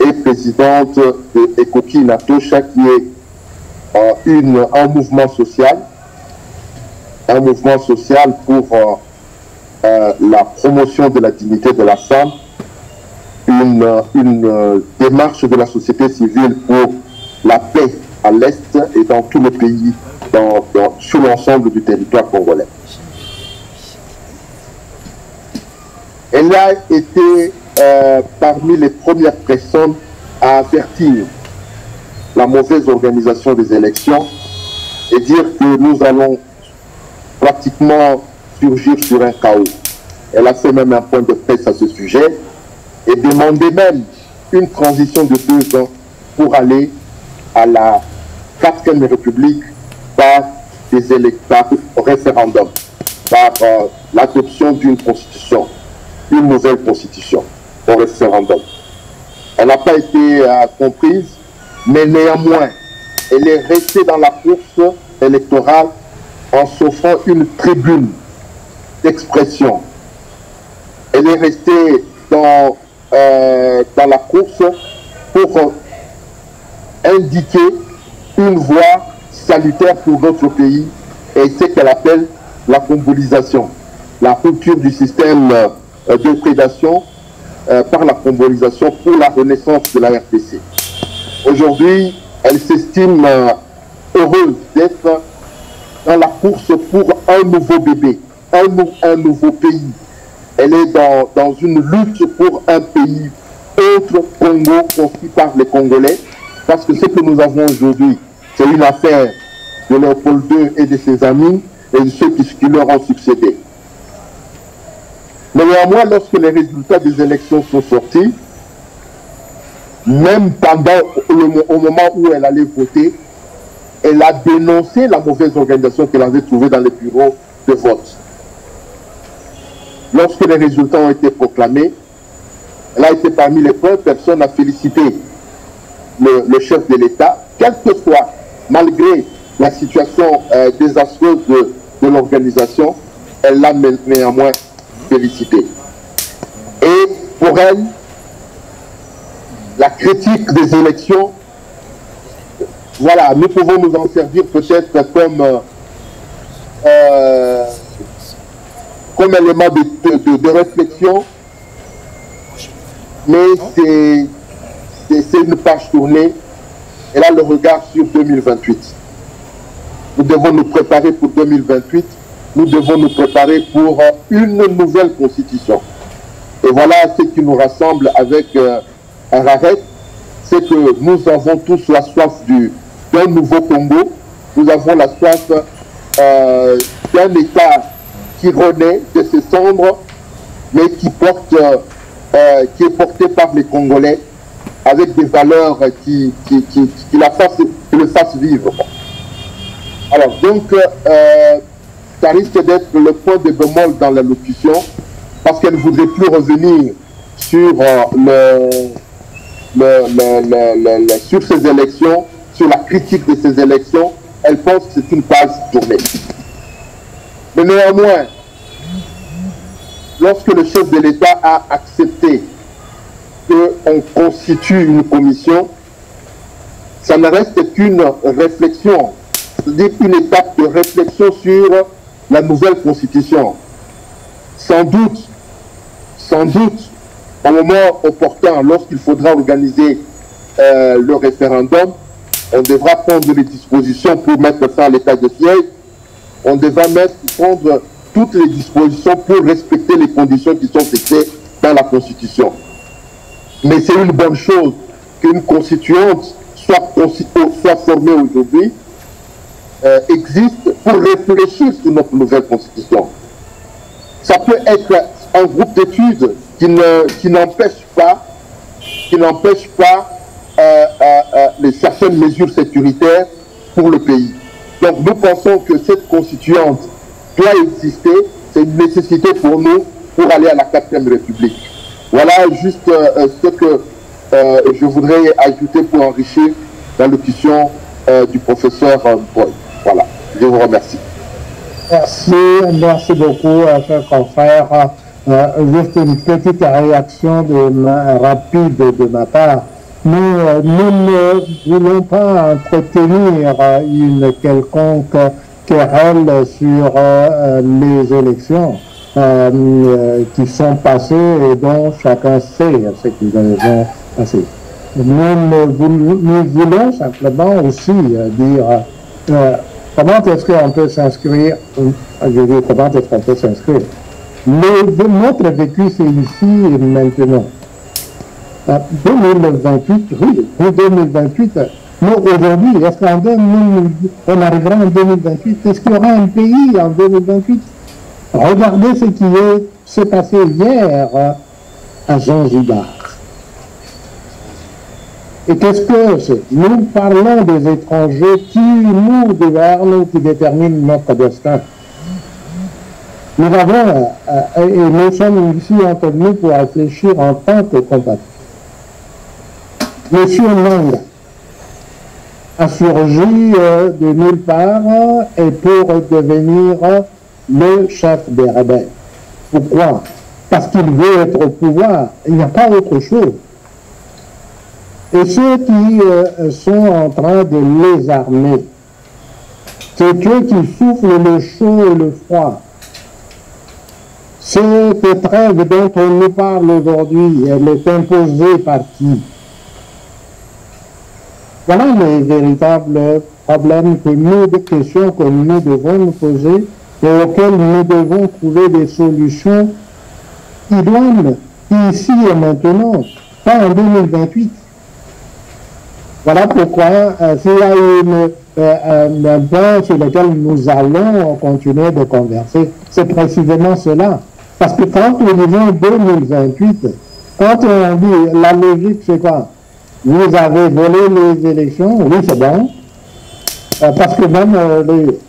et présidente de Ekoki Natosha, qui est un mouvement social pour la promotion de la dignité de la femme, une démarche de la société civile pour la paix à l'Est et dans tout le pays, sur l'ensemble du territoire congolais. Elle a été parmi les premières personnes à avertir la mauvaise organisation des élections et dire que nous allons pratiquement surgir sur un chaos. Elle a fait même un point de presse à ce sujet et demandé même une transition de 2 ans pour aller à la 4e République par référendum, par l'adoption d'une constitution, une nouvelle constitution au référendum. Elle n'a pas été comprise, mais néanmoins, elle est restée dans la course électorale en s'offrant une tribune d'expression. Elle est restée dans la course pour indiquer une voie salutaire pour notre pays et ce qu'elle appelle la combolisation, la rupture du système de prédation par la combolisation pour la renaissance de la RDC. Aujourd'hui, elle s'estime heureuse d'être dans la course pour un nouveau bébé, un nouveau pays. Elle est dans une lutte pour un pays autre Congo construit par les Congolais, parce que ce que nous avons aujourd'hui, c'est une affaire de Léopold II et de ses amis et de ceux qui leur ont succédé. Mais néanmoins, lorsque les résultats des élections sont sortis, même au moment où elle allait voter, elle a dénoncé la mauvaise organisation qu'elle avait trouvée dans les bureaux de vote. Lorsque les résultats ont été proclamés, elle a été parmi les premières personnes à féliciter le chef de l'État, quelle que soit, malgré la situation désastreuse de l'organisation, elle l'a néanmoins félicité. Et pour elle, la critique des élections, voilà, nous pouvons nous en servir peut-être comme élément de réflexion, mais c'est une page tournée. Elle a le regard sur 2028. Nous devons nous préparer pour 2028. Nous devons nous préparer pour une nouvelle constitution. Et voilà ce qui nous rassemble avec Raret, c'est que nous avons tous la soif d'un nouveau Congo. Nous avons la soif d'un État qui renaît de ses cendres, mais qui est porté par les Congolais avec des valeurs qui le fassent vivre. Alors donc, ça risque d'être le point de bémol dans la locution, parce qu'elle ne voudrait plus revenir sur, sur ces élections, sur la critique de ces élections. Elle pense que c'est une page tournée. Mais néanmoins, lorsque le chef de l'État a accepté qu'on constitue une commission, ça ne reste qu'une réflexion, c'est-à-dire une étape de réflexion sur la nouvelle constitution. Sans doute, au moment opportun, lorsqu'il faudra organiser le référendum, on devra prendre les dispositions pour mettre fin à l'état de siège. On devra prendre toutes les dispositions pour respecter les conditions qui sont fixées dans la Constitution. Mais c'est une bonne chose qu'une constituante soit formée aujourd'hui, existe pour réfléchir sur notre nouvelle Constitution. Ça peut être un groupe d'études qui n'empêche pas certaines mesures sécuritaires pour le pays. Donc nous pensons que cette constituante doit exister, c'est une nécessité pour nous pour aller à la 4e République. Voilà juste ce que je voudrais ajouter pour enrichir l'allocution du professeur Paul. Voilà, je vous remercie. Merci beaucoup, cher confrère. Juste une petite réaction rapide de ma part. nous ne voulons pas entretenir une quelconque querelle sur les élections qui sont passées et dont chacun sait ce qu'ils ont passé. Nous voulons simplement aussi dire comment est-ce qu'on peut s'inscrire, je dis comment est-ce qu'on peut s'inscrire. Notre vécu, c'est ici et maintenant. 2028, oui, 2028. Mais aujourd'hui, est-ce qu'en 2000, on arrivera en 2028? Est-ce qu'il y aura un pays en 2028? Regardez ce qui s'est passé hier à Zanzibar. Et qu'est-ce que c'est? Nous parlons des étrangers qui nous gouvernent, qui déterminent notre destin. Nous avons, et nous sommes ici entre nous pour réfléchir en tant que compatriotes. Monsieur Nanga a surgi de nulle part et pour devenir le chef des rebelles. Pourquoi? Parce qu'il veut être au pouvoir. Il n'y a pas autre chose. Et ceux qui sont en train de les armer, c'est eux qui soufflent le chaud et le froid. Cette trêve dont on nous parle aujourd'hui, elle est imposée par qui? Voilà les véritables problèmes des questions que nous devons nous poser et auxquelles nous devons trouver des solutions idoines, ici et maintenant, pas en 2028. Voilà pourquoi s'il y a un point sur lequel nous allons continuer de converser, c'est précisément cela. Parce que quand on dit 2028, quand on dit la logique c'est quoi? Vous avez volé les élections, oui c'est bon, parce que même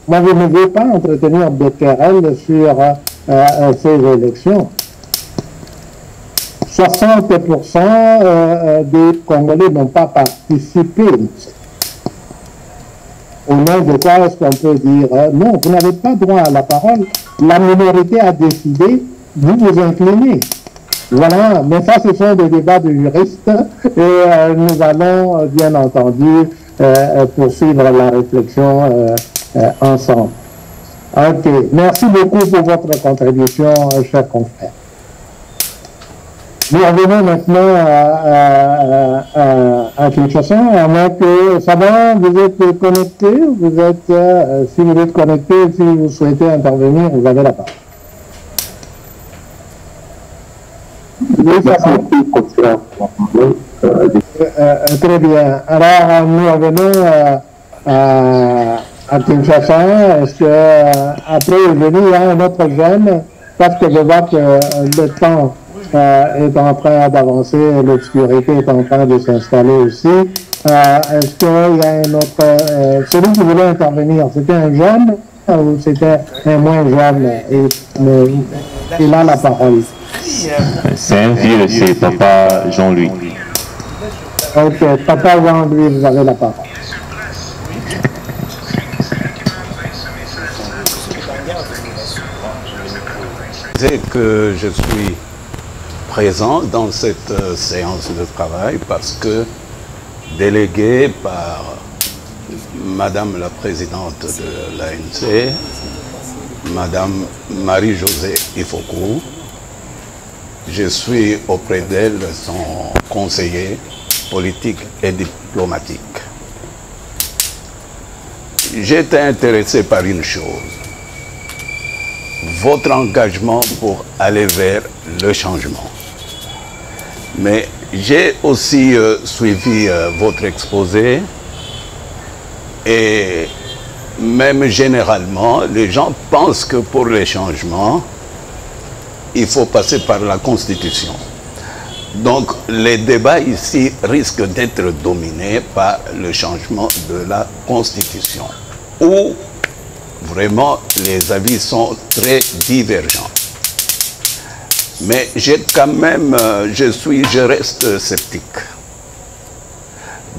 moi je ne veux pas entretenir des querelles sur ces élections. 60% des Congolais n'ont pas participé. Au nom de quoi est-ce qu'on peut dire non, vous n'avez pas droit à la parole, la minorité a décidé, vous vous inclinez. Voilà, mais ça ce sont des débats de juristes et nous allons bien entendu poursuivre la réflexion ensemble. Ok, merci beaucoup pour votre contribution, chers confrères. Nous revenons maintenant à Kinshasa, à moins que ça va, vous êtes connecté, vous êtes, si vous êtes connecté, si vous souhaitez intervenir, vous avez la parole. Très bien. Alors, nous revenons à Kinshasa. Est-ce que après il y a un autre jeune, parce que je vois que le temps est en train d'avancer, l'obscurité est en train de s'installer aussi. Est-ce qu'il y a un autre... celui qui voulait intervenir, c'était un jeune ou c'était un moins jeune? Il a la parole. C'est un vieux, c'est Papa Jean-Louis. Ok, Papa Jean-Louis, vous avez la parole. C'est que je suis présent dans cette séance de travail parce que délégué par Madame la Présidente de l'ANC, Madame Marie-Josée Ifokou, je suis auprès d'elle son conseiller politique et diplomatique. J'étais intéressé par une chose, votre engagement pour aller vers le changement. Mais j'ai aussi suivi votre exposé et même généralement, les gens pensent que pour les changements, il faut passer par la Constitution. Donc les débats ici risquent d'être dominés par le changement de la Constitution, où vraiment les avis sont très divergents. Mais j'ai quand même, je reste sceptique.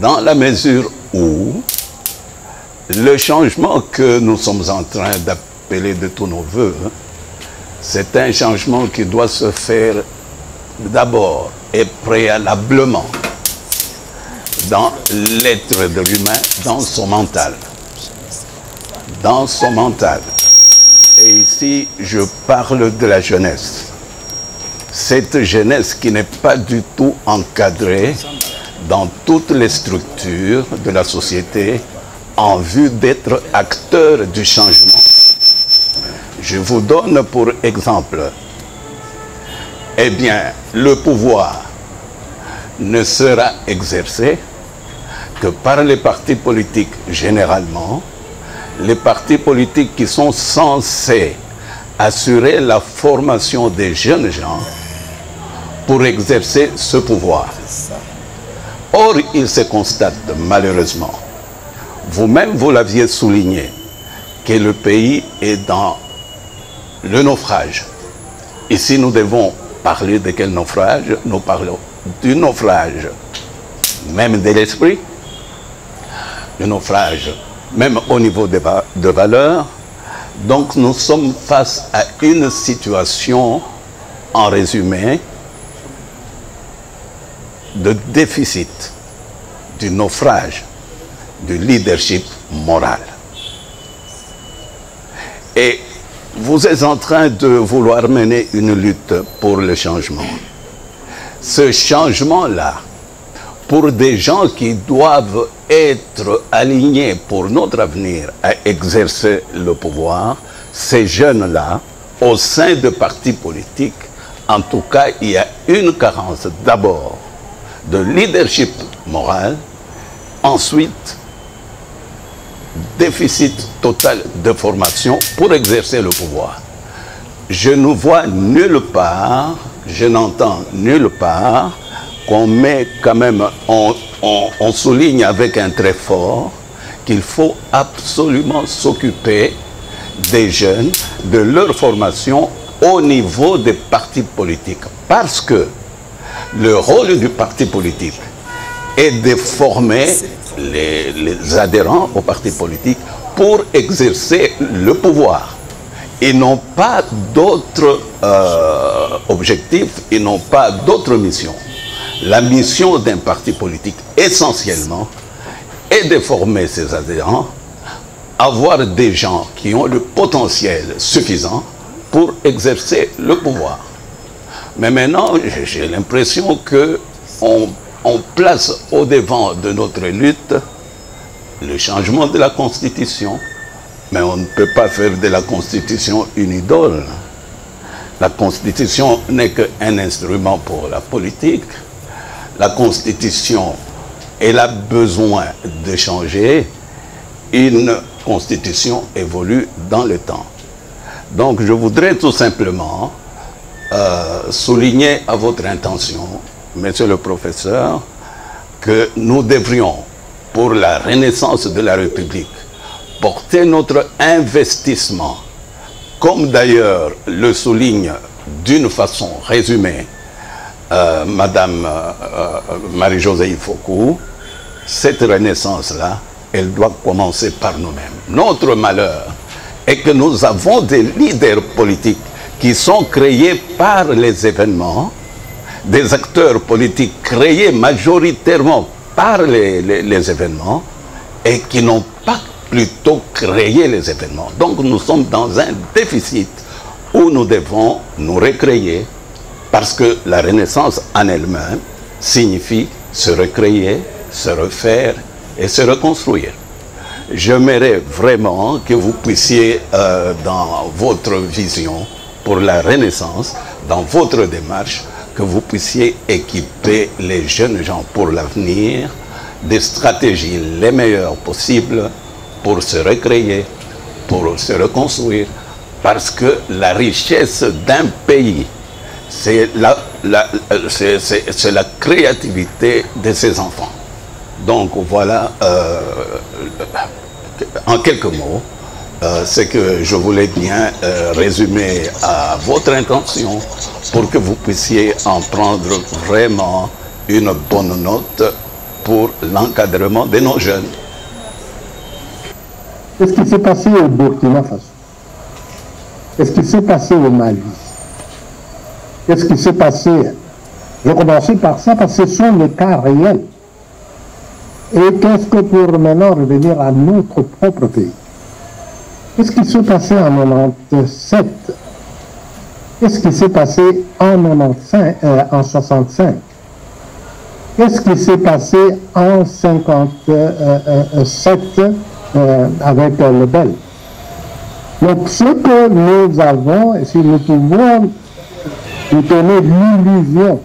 Dans la mesure où le changement que nous sommes en train d'appeler de tous nos voeux, c'est un changement qui doit se faire d'abord et préalablement dans l'être de l'humain, dans son mental. Dans son mental. Et ici, je parle de la jeunesse. Cette jeunesse qui n'est pas du tout encadrée dans toutes les structures de la société en vue d'être acteur du changement. Je vous donne pour exemple, eh bien, le pouvoir ne sera exercé que par les partis politiques généralement, les partis politiques qui sont censés assurer la formation des jeunes gens pour exercer ce pouvoir. Or, il se constate malheureusement, vous-même vous l'aviez souligné, que le pays est dans le naufrage. Ici, nous devons parler de quel naufrage? Nous parlons du naufrage même de l'esprit, le naufrage même au niveau de valeurs. Donc nous sommes face à une situation, en résumé, de déficit, du naufrage, du leadership moral. Et vous êtes en train de vouloir mener une lutte pour le changement. Ce changement-là, pour des gens qui doivent être alignés pour notre avenir à exercer le pouvoir, ces jeunes-là, au sein de partis politiques, en tout cas, il y a une carence d'abord de leadership moral, ensuite, déficit total de formation pour exercer le pouvoir. Je ne vois nulle part, je n'entends nulle part qu'on met quand même, on souligne avec un trait fort qu'il faut absolument s'occuper des jeunes, de leur formation au niveau des partis politiques. Parce que le rôle du parti politique est de former les adhérents au parti politique pour exercer le pouvoir. Ils n'ont pas d'autres objectifs, ils n'ont pas d'autres missions. La mission d'un parti politique, essentiellement, est de former ses adhérents, avoir des gens qui ont le potentiel suffisant pour exercer le pouvoir. Mais maintenant, j'ai l'impression qu'on place au devant de notre lutte le changement de la Constitution. Mais on ne peut pas faire de la Constitution une idole. La Constitution n'est qu'un instrument pour la politique. La Constitution, elle a besoin de changer. Une Constitution évolue dans le temps. Donc je voudrais tout simplement souligner à votre intention, monsieur le professeur, que nous devrions, pour la renaissance de la République, porter notre investissement, comme d'ailleurs le souligne d'une façon résumée Madame Marie-Josée Ifokou, cette renaissance-là, elle doit commencer par nous-mêmes. Notre malheur est que nous avons des leaders politiques qui sont créés par les événements, des acteurs politiques créés majoritairement par les événements et qui n'ont pas plutôt créé les événements. Donc nous sommes dans un déficit où nous devons nous recréer parce que la renaissance en elle-même signifie se recréer, se refaire et se reconstruire. J'aimerais vraiment que vous puissiez, dans votre vision pour la renaissance, dans votre démarche, que vous puissiez équiper les jeunes gens pour l'avenir des stratégies les meilleures possibles pour se recréer, pour se reconstruire, parce que la richesse d'un pays, c'est la créativité de ses enfants. Donc voilà, en quelques mots, ce que je voulais bien résumer à votre intention pour que vous puissiez en prendre vraiment une bonne note pour l'encadrement de nos jeunes. Qu'est-ce qui s'est passé au Burkina Faso? Qu'est-ce qui s'est passé au Mali? Qu'est-ce qui s'est passé? Je vais commencer par ça parce que ce sont les cas réels. Et qu'est-ce que pour maintenant revenir à notre propre pays? Qu'est-ce qui s'est passé en 97? Qu'est-ce qui s'est passé en 65? Qu'est-ce qui s'est passé en 57 avec le Bel? Donc ce que nous avons, et si nous pouvons nous donner l'illusion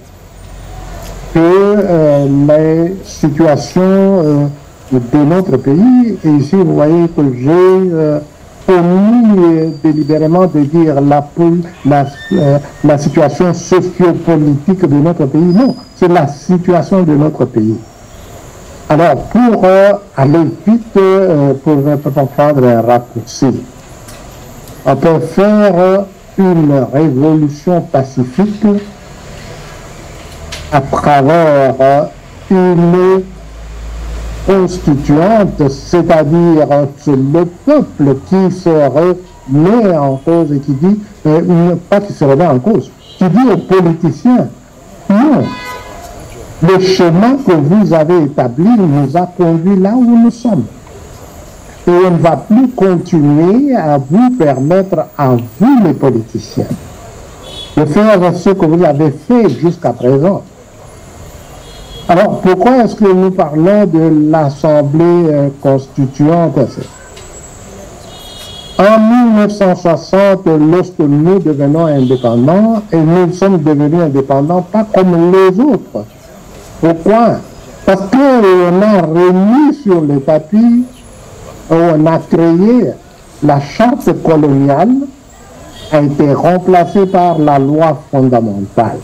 que les situations de notre pays, et ici vous voyez que j'ai omis délibérément de dire la situation sociopolitique de notre pays. Non, c'est la situation de notre pays. Alors, pour aller vite, pour ne pas prendre un raccourci, on peut faire une révolution pacifique à travers une constituante, c'est-à-dire c'est le peuple qui serait mis en cause et qui dit, pas qui serait mis en cause, qui dit aux politiciens, non, le chemin que vous avez établi nous a conduit là où nous sommes. Et on ne va plus continuer à vous permettre, à vous les politiciens, de faire ce que vous avez fait jusqu'à présent. Alors, pourquoi est-ce que nous parlons de l'Assemblée constituante? En 1960, lorsque nous devenons indépendants, et nous sommes devenus indépendants pas comme les autres. Pourquoi? Parce qu'on a remis sur le tapis, on a créé la charte coloniale, a été remplacée par la loi fondamentale.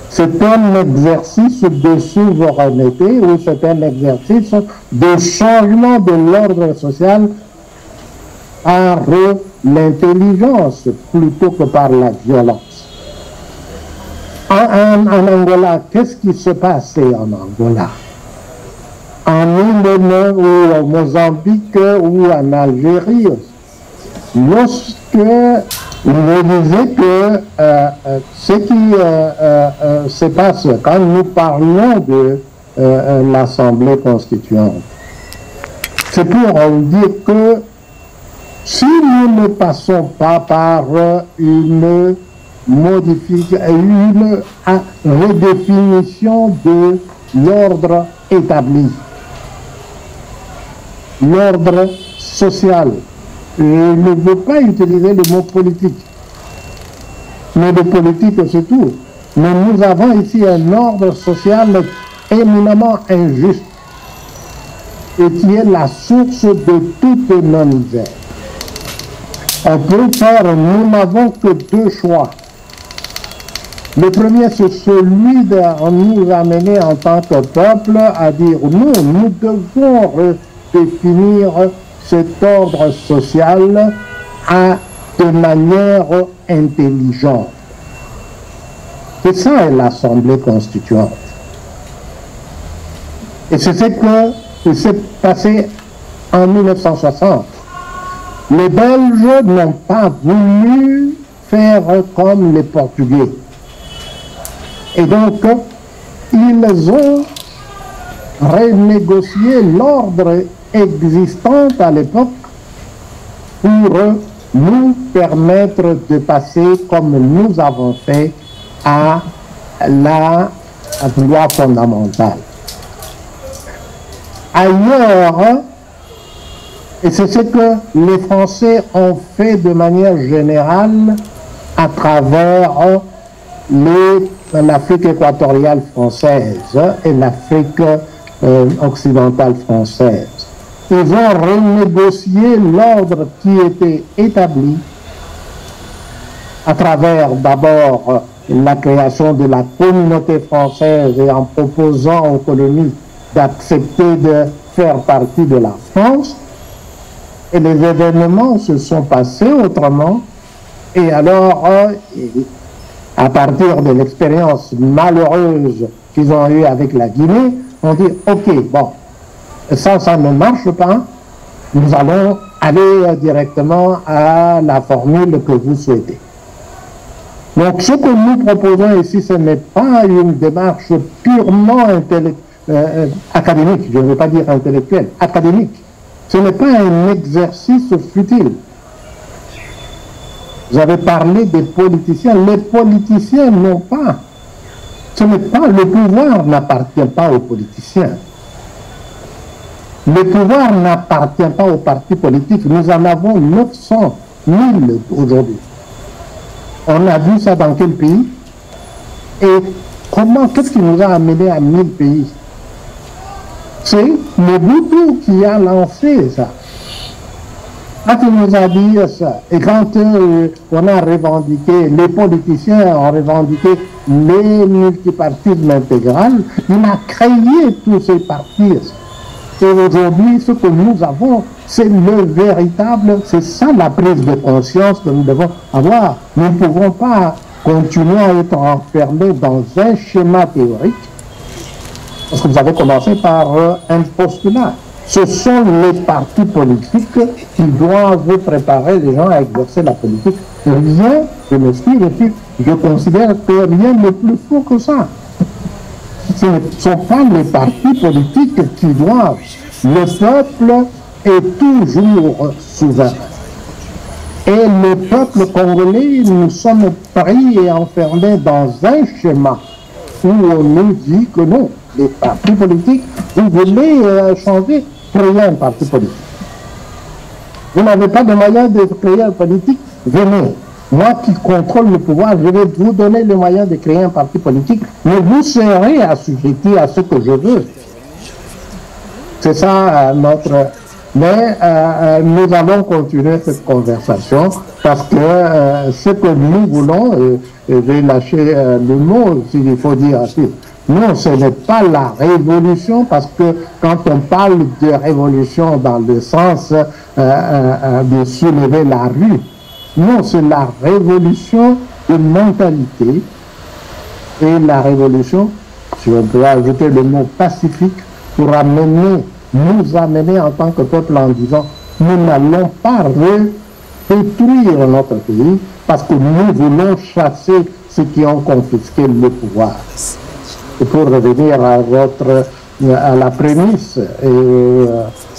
C'est un exercice de souveraineté ou c'est un exercice de changement de l'ordre social par l'intelligence plutôt que par la violence. En Angola, qu'est-ce qui se passait en Angola? En Indonésie ou au Mozambique ou en Algérie, lorsque je disais que ce qui se passe quand nous parlons de l'Assemblée constituante, c'est pour dire que si nous ne passons pas par une redéfinition de l'ordre établi, l'ordre social, je ne veux pas utiliser le mot politique, mais le politique c'est tout. Mais nous avons ici un ordre social éminemment injuste et qui est la source de toutes nos misères. On peut faire, nous n'avons que deux choix. Le premier, c'est celui de nous amener en tant que peuple à dire non, nous devons redéfinir cet ordre social de manière intelligente. Et ça est l'Assemblée constituante. Et c'est ce qui s'est passé en 1960. Les Belges n'ont pas voulu faire comme les Portugais. Et donc, ils ont renégocié l'ordre existant à l'époque pour nous permettre de passer, comme nous avons fait, à la loi fondamentale. Ailleurs, et c'est ce que les Français ont fait de manière générale à travers l'Afrique équatoriale française et l'Afrique occidentale française. Ils ont renégocié l'ordre qui était établi à travers d'abord la création de la communauté française et en proposant aux colonies d'accepter de faire partie de la France. Et les événements se sont passés autrement. Et alors, à partir de l'expérience malheureuse qu'ils ont eue avec la Guinée, on dit, ok, bon, ça ne marche pas, nous allons aller directement à la formule que vous souhaitez. Donc ce que nous proposons ici, ce n'est pas une démarche purement académique, je ne veux pas dire intellectuel, académique. Ce n'est pas un exercice futile. Vous avez parlé des politiciens. Les politiciens n'ont pas. Ce n'est pas, le pouvoir n'appartient pas aux politiciens. Le pouvoir n'appartient pas aux partis politiques. Nous en avons 900 000 aujourd'hui. On a vu ça dans quel pays? Et comment, qu'est-ce qui nous a amené à 1000 pays? C'est Mobutu qui a lancé ça. Quand il nous a dit ça, et quand on a revendiqué, les politiciens ont revendiqué les multipartismes intégral, il a créé tous ces partis. Et aujourd'hui, ce que nous avons, c'est le véritable, c'est ça la prise de conscience que nous devons avoir. Nous ne pouvons pas continuer à être enfermés dans un schéma théorique, parce que vous avez commencé par un postulat. Ce sont les partis politiques qui doivent préparer les gens à exercer la politique. Rien, je m'explique, et puis je considère que rien n'est plus faux que ça. Ce ne sont pas les partis politiques qui doivent. Le peuple est toujours souverain. Et le peuple congolais, nous sommes pris et enfermés dans un schéma où on nous dit que non, les partis politiques, vous voulez changer, créer un parti politique. Vous n'avez pas de moyen de créer un politique, venez. Moi qui contrôle le pouvoir, je vais vous donner les moyens de créer un parti politique, mais vous serez assujettis à ce que je veux. C'est ça notre... Mais nous allons continuer cette conversation parce que ce que nous voulons, je vais lâcher le mot s'il faut dire ainsi. Non, ce n'est pas la révolution, parce que quand on parle de révolution dans le sens de soulever la rue, non, c'est la révolution de mentalité et la révolution, si on peut ajouter le mot pacifique, pour nous amener en tant que peuple en disant nous n'allons pas détruire notre pays parce que nous voulons chasser ceux qui ont confisqué le pouvoir. Et pour revenir à la prémisse,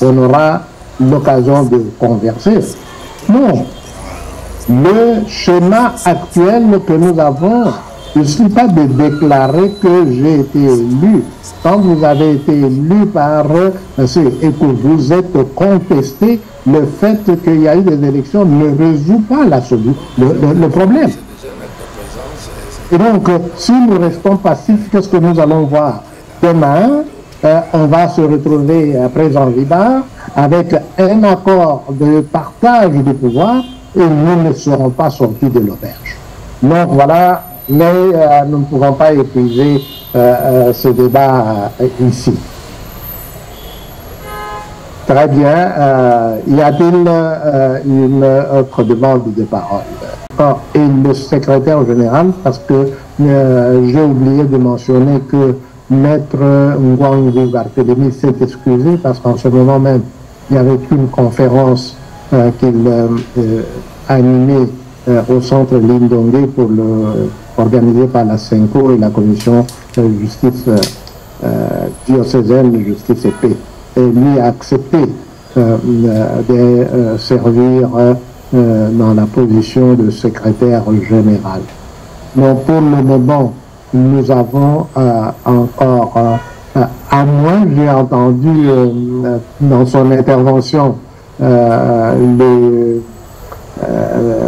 on aura l'occasion de converser. Non, le schéma actuel que nous avons, il ne suffit pas de déclarer que j'ai été élu. Quand vous avez été élu par et que vous êtes contesté, le fait qu'il y a eu des élections ne résout pas le problème. Et donc, si nous restons passifs, qu'est-ce que nous allons voir? Demain, on va se retrouver après en Vidar avec un accord de partage du pouvoir et nous ne serons pas sortis de l'auberge. Donc voilà, mais nous ne pouvons pas épuiser ce débat ici. Très bien. Y a-t-il une autre demande de parole? Et le secrétaire général, parce que j'ai oublié de mentionner que Maître Ngwangu Barthélémy s'est excusé parce qu'en ce moment même, il y avait une conférence qu'il animée au centre Lindongue organisée par la CENCO et la commission de justice diocésaine de justice et paix. Et lui a accepté de servir dans la position de secrétaire général. Donc pour le moment, nous avons encore, à moins j'ai entendu dans son intervention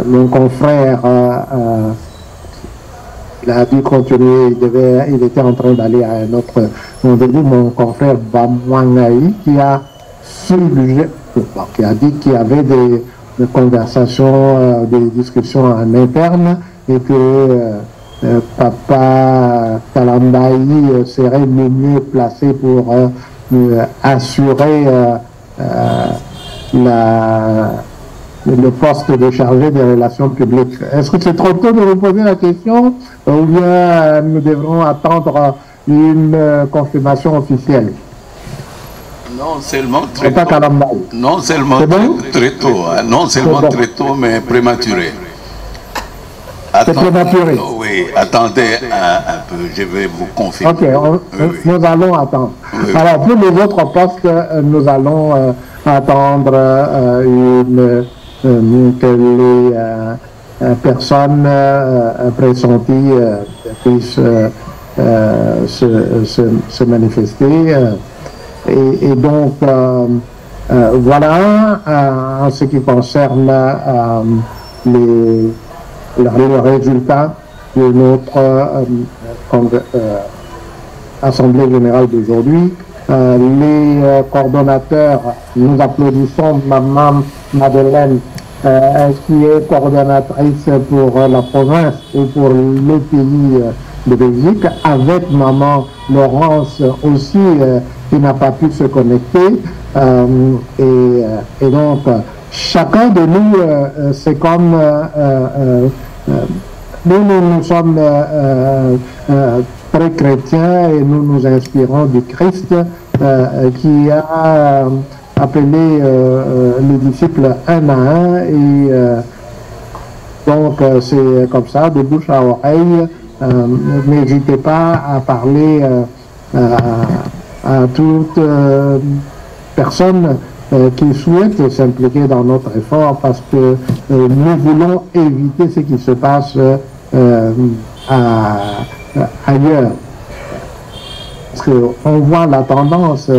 mon confrère il a dû continuer, il était en train d'aller à un autre rendez-vous, mon confrère Bamwangaï qui a dit qu'il y avait des conversations, des discussions en interne et que Papa Kalambaï serait le mieux placé pour assurer le poste de chargé des relations publiques. Est-ce que c'est trop tôt de vous poser la question ou bien nous devrons attendre une confirmation officielle? Non seulement très tôt, non seulement très tôt, hein, non seulement très tôt, mais prématuré. C'est prématuré. Oui, attendez un peu, je vais vous confirmer. Ok, nous allons attendre. Oui. Alors, pour les autres postes, nous allons attendre que les personnes pressenties puissent se manifester. Et donc, voilà, en ce qui concerne le résultat de notre Assemblée générale d'aujourd'hui. Les coordonnateurs, nous applaudissons Maman Madeleine, qui est coordonnatrice pour la province et pour le pays de Belgique, avec Maman Laurence aussi, qui n'a pas pu se connecter. Et donc, chacun de nous, c'est comme nous sommes très chrétiens et nous nous inspirons du Christ qui a appelé les disciples un à un. Et donc, c'est comme ça, de bouche à oreille. N'hésitez pas à parler à toute personne qui souhaitent s'impliquer dans notre effort, parce que nous voulons éviter ce qui se passe ailleurs. Parce qu'on voit la tendance,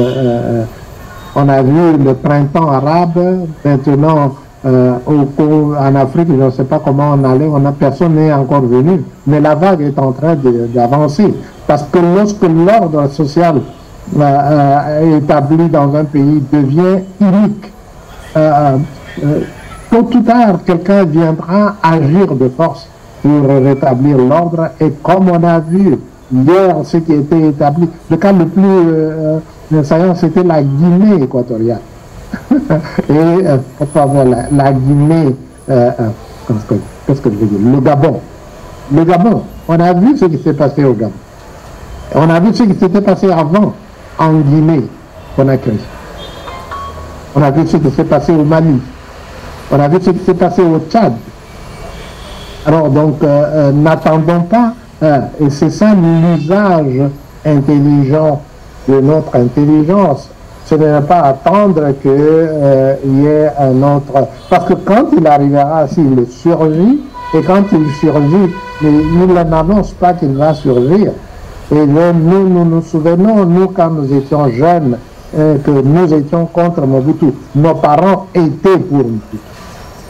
on a vu le printemps arabe, maintenant en Afrique, je ne sais pas comment on allait, personne n'est encore venu, mais la vague est en train d'avancer, parce que lorsque l'ordre social établi dans un pays devient unique, tôt ou tard, quelqu'un viendra agir de force pour rétablir l'ordre. Et comme on a vu hier ce qui était établi, le cas le plus saillant, c'était la Guinée équatoriale. Et la Guinée, qu'est-ce que je veux dire, le Gabon. Le Gabon, on a vu ce qui s'est passé au Gabon. On a vu ce qui s'était passé avant en Guinée, Conakry. On a vu ce qui s'est passé au Mali. On a vu ce qui s'est passé au Tchad. Alors donc, n'attendons pas, et c'est ça l'usage intelligent de notre intelligence. Ce n'est pas attendre qu'il y ait un autre. Parce que quand il arrivera, s'il surgit, et quand il surgit, il n'annonce pas qu'il va surgir. Et nous nous souvenons, nous, quand nous étions jeunes, que nous étions contre Mobutu. Nos parents étaient pour Mobutu.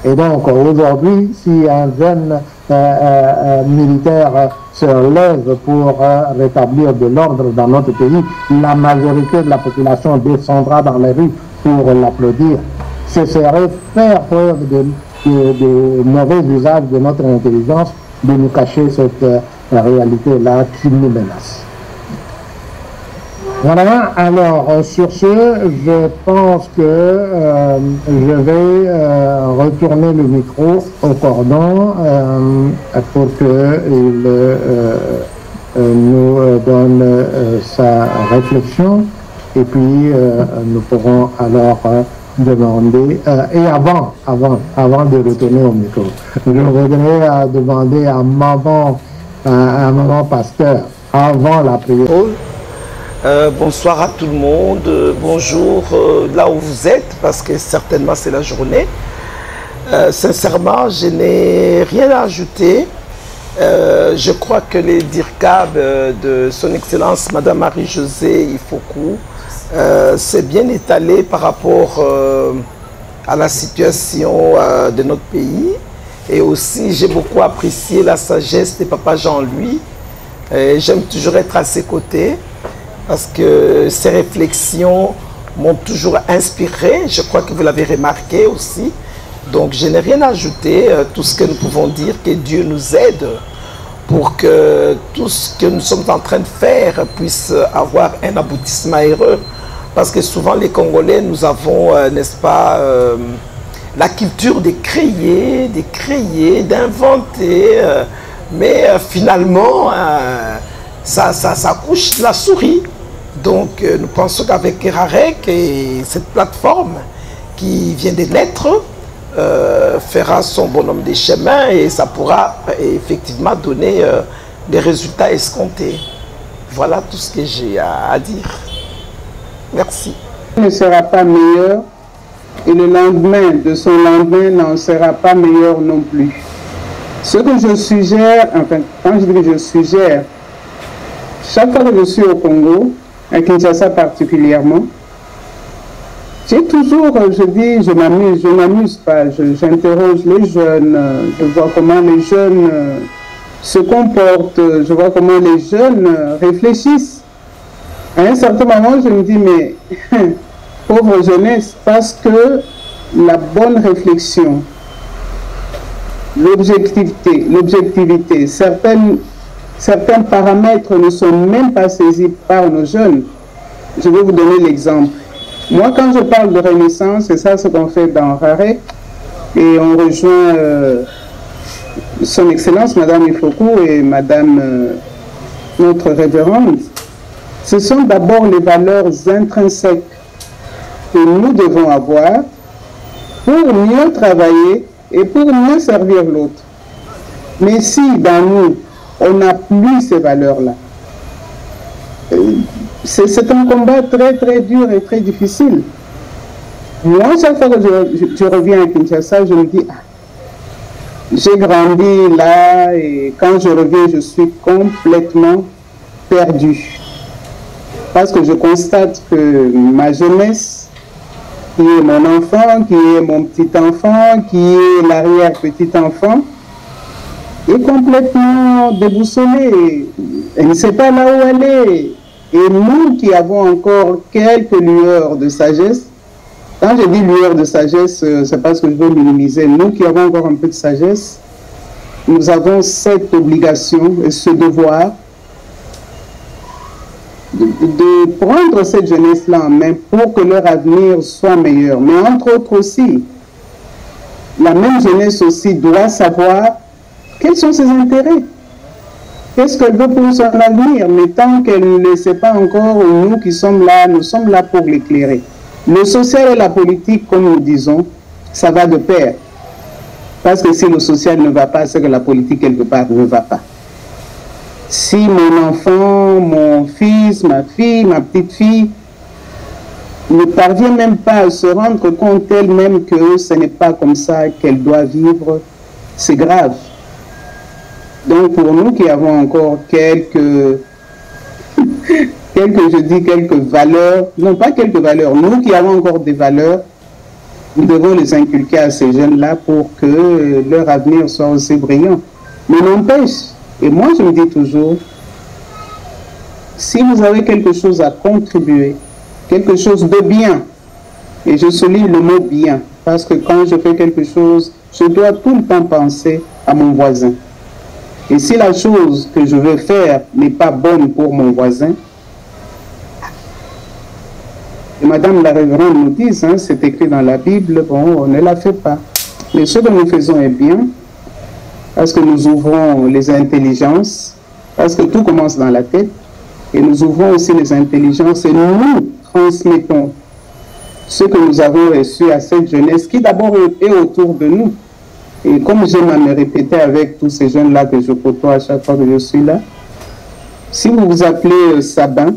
Et donc, aujourd'hui, si un jeune militaire se lève pour rétablir de l'ordre dans notre pays, la majorité de la population descendra dans les rues pour l'applaudir. Ce serait faire preuve de mauvais usage de notre intelligence de nous cacher cette réalité-là qui nous menace. Voilà, alors sur ce, je pense que je vais retourner le micro au cordon pour qu'il nous donne sa réflexion, et puis nous pourrons alors demander, et avant de retourner au micro, je voudrais demander à maman pasteur, avant la prière. Bonsoir à tout le monde, bonjour là où vous êtes, parce que certainement c'est la journée. Sincèrement, je n'ai rien à ajouter. Je crois que les DIRCAB de son Excellence Madame Marie-Josée Ifoku s'est bien étalé par rapport à la situation de notre pays. Et aussi, j'ai beaucoup apprécié la sagesse de Papa Jean-Louis. J'aime toujours être à ses côtés, parce que ces réflexions m'ont toujours inspiré. Je crois que vous l'avez remarqué aussi. Donc, je n'ai rien à ajouter. Tout ce que nous pouvons dire, que Dieu nous aide pour que tout ce que nous sommes en train de faire puisse avoir un aboutissement heureux. Parce que souvent, les Congolais, nous avons, n'est-ce pas, la culture de créer, d'inventer. Mais finalement, ça couche la souris. Donc, nous pensons qu'avec Erarec et cette plateforme qui vient de naître, fera son bonhomme des chemins et ça pourra effectivement donner des résultats escomptés. Voilà tout ce que j'ai à dire. Merci. Il ne sera pas meilleur et le lendemain de son lendemain n'en sera pas meilleur non plus. Ce que je suggère, enfin, quand je dis que je suggère, chaque fois que je suis au Congo, à Kinshasa particulièrement, j'ai toujours, je dis, je m'amuse pas, j'interroge les jeunes, je vois comment les jeunes se comportent, je vois comment les jeunes réfléchissent. À un certain moment, je me dis, mais pauvre jeunesse, parce que la bonne réflexion, l'objectivité, certains paramètres ne sont même pas saisis par nos jeunes. Je vais vous donner l'exemple. Moi, quand je parle de renaissance, c'est ça ce qu'on fait dans Rarek, et on rejoint Son Excellence, Madame Ifoku et Madame notre révérende. Ce sont d'abord les valeurs intrinsèques que nous devons avoir pour mieux travailler et pour mieux servir l'autre. Mais si dans nous, on n'a plus ces valeurs-là, c'est un combat très très dur et très difficile. Moi, chaque fois que je reviens à Kinshasa, je me dis, ah, j'ai grandi là et quand je reviens, je suis complètement perdu. Parce que je constate que ma jeunesse, qui est mon enfant, qui est mon petit-enfant, qui est l'arrière-petit-enfant, est complètement déboussolée. Elle ne sait pas là où aller. Et nous qui avons encore quelques lueurs de sagesse, quand je dis lueurs de sagesse, c'est parce que je veux minimiser. Nous qui avons encore un peu de sagesse, nous avons cette obligation et ce devoir de prendre cette jeunesse-là en main pour que leur avenir soit meilleur. Mais entre autres aussi, la même jeunesse aussi doit savoir quels sont ses intérêts. Qu'est-ce qu'elle veut pour son avenir? Mais tant qu'elle ne le sait pas encore, nous qui sommes là, nous sommes là pour l'éclairer. Le social et la politique, comme nous disons, ça va de pair. Parce que si le social ne va pas, c'est que la politique, quelque part, ne va pas. Si mon enfant, mon fils, ma fille, ma petite-fille ne parvient même pas à se rendre compte elle-même que ce n'est pas comme ça qu'elle doit vivre, c'est grave. Donc pour nous qui avons encore quelques valeurs, non pas quelques valeurs, nous qui avons encore des valeurs, nous devons les inculquer à ces jeunes-là pour que leur avenir soit aussi brillant. Mais n'empêche, et moi je me dis toujours, si vous avez quelque chose à contribuer, quelque chose de bien, et je souligne le mot bien, parce que quand je fais quelque chose, je dois tout le temps penser à mon voisin. Et si la chose que je veux faire n'est pas bonne pour mon voisin, et Madame la Révérende nous dit, hein, c'est écrit dans la Bible, bon, on ne la fait pas. Mais ce que nous faisons est bien, parce que nous ouvrons les intelligences, parce que tout commence dans la tête, et nous ouvrons aussi les intelligences, et nous transmettons ce que nous avons reçu à cette jeunesse, qui d'abord est autour de nous. Et comme j'aime à me répéter avec tous ces jeunes-là que je côtoie à chaque fois que je suis là, si vous vous appelez Sabin,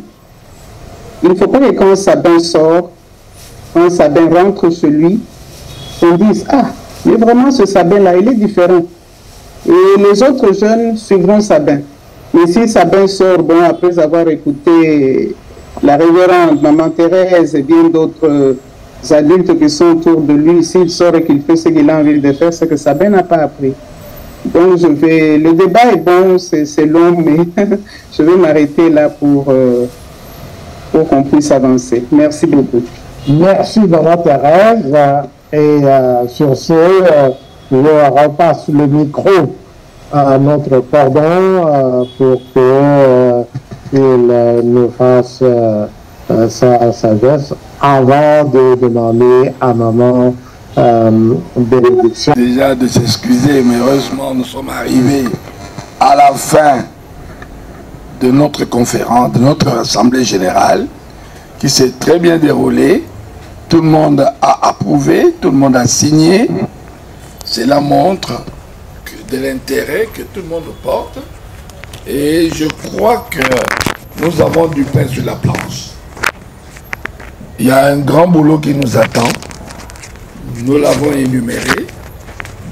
il ne faut pas que quand Sabin sort, quand Sabin rentre chez lui, on dise « Ah, mais vraiment ce Sabin-là, il est différent. » Et les autres jeunes suivront Sabin. Mais si Sabin sort, bon, après avoir écouté la révérende, Maman Thérèse et bien d'autres adultes qui sont autour de lui, s'il sort et qu'il fait ce qu'il a envie de faire, c'est que Sabin n'a pas appris. Donc le débat est bon, c'est long, mais je vais m'arrêter là pour qu'on puisse avancer. Merci beaucoup. Merci Maman Thérèse. Et sur ce, je repasse le micro à notre cordon pour qu'il nous fasse sa sagesse avant de demander à Maman bénédiction. Déjà de s'excuser, mais heureusement nous sommes arrivés à la fin de notre conférence, de notre assemblée générale, qui s'est très bien déroulée. Tout le monde a approuvé, tout le monde a signé. Cela montre de l'intérêt que tout le monde porte. Et je crois que nous avons du pain sur la planche. Il y a un grand boulot qui nous attend. Nous l'avons énuméré.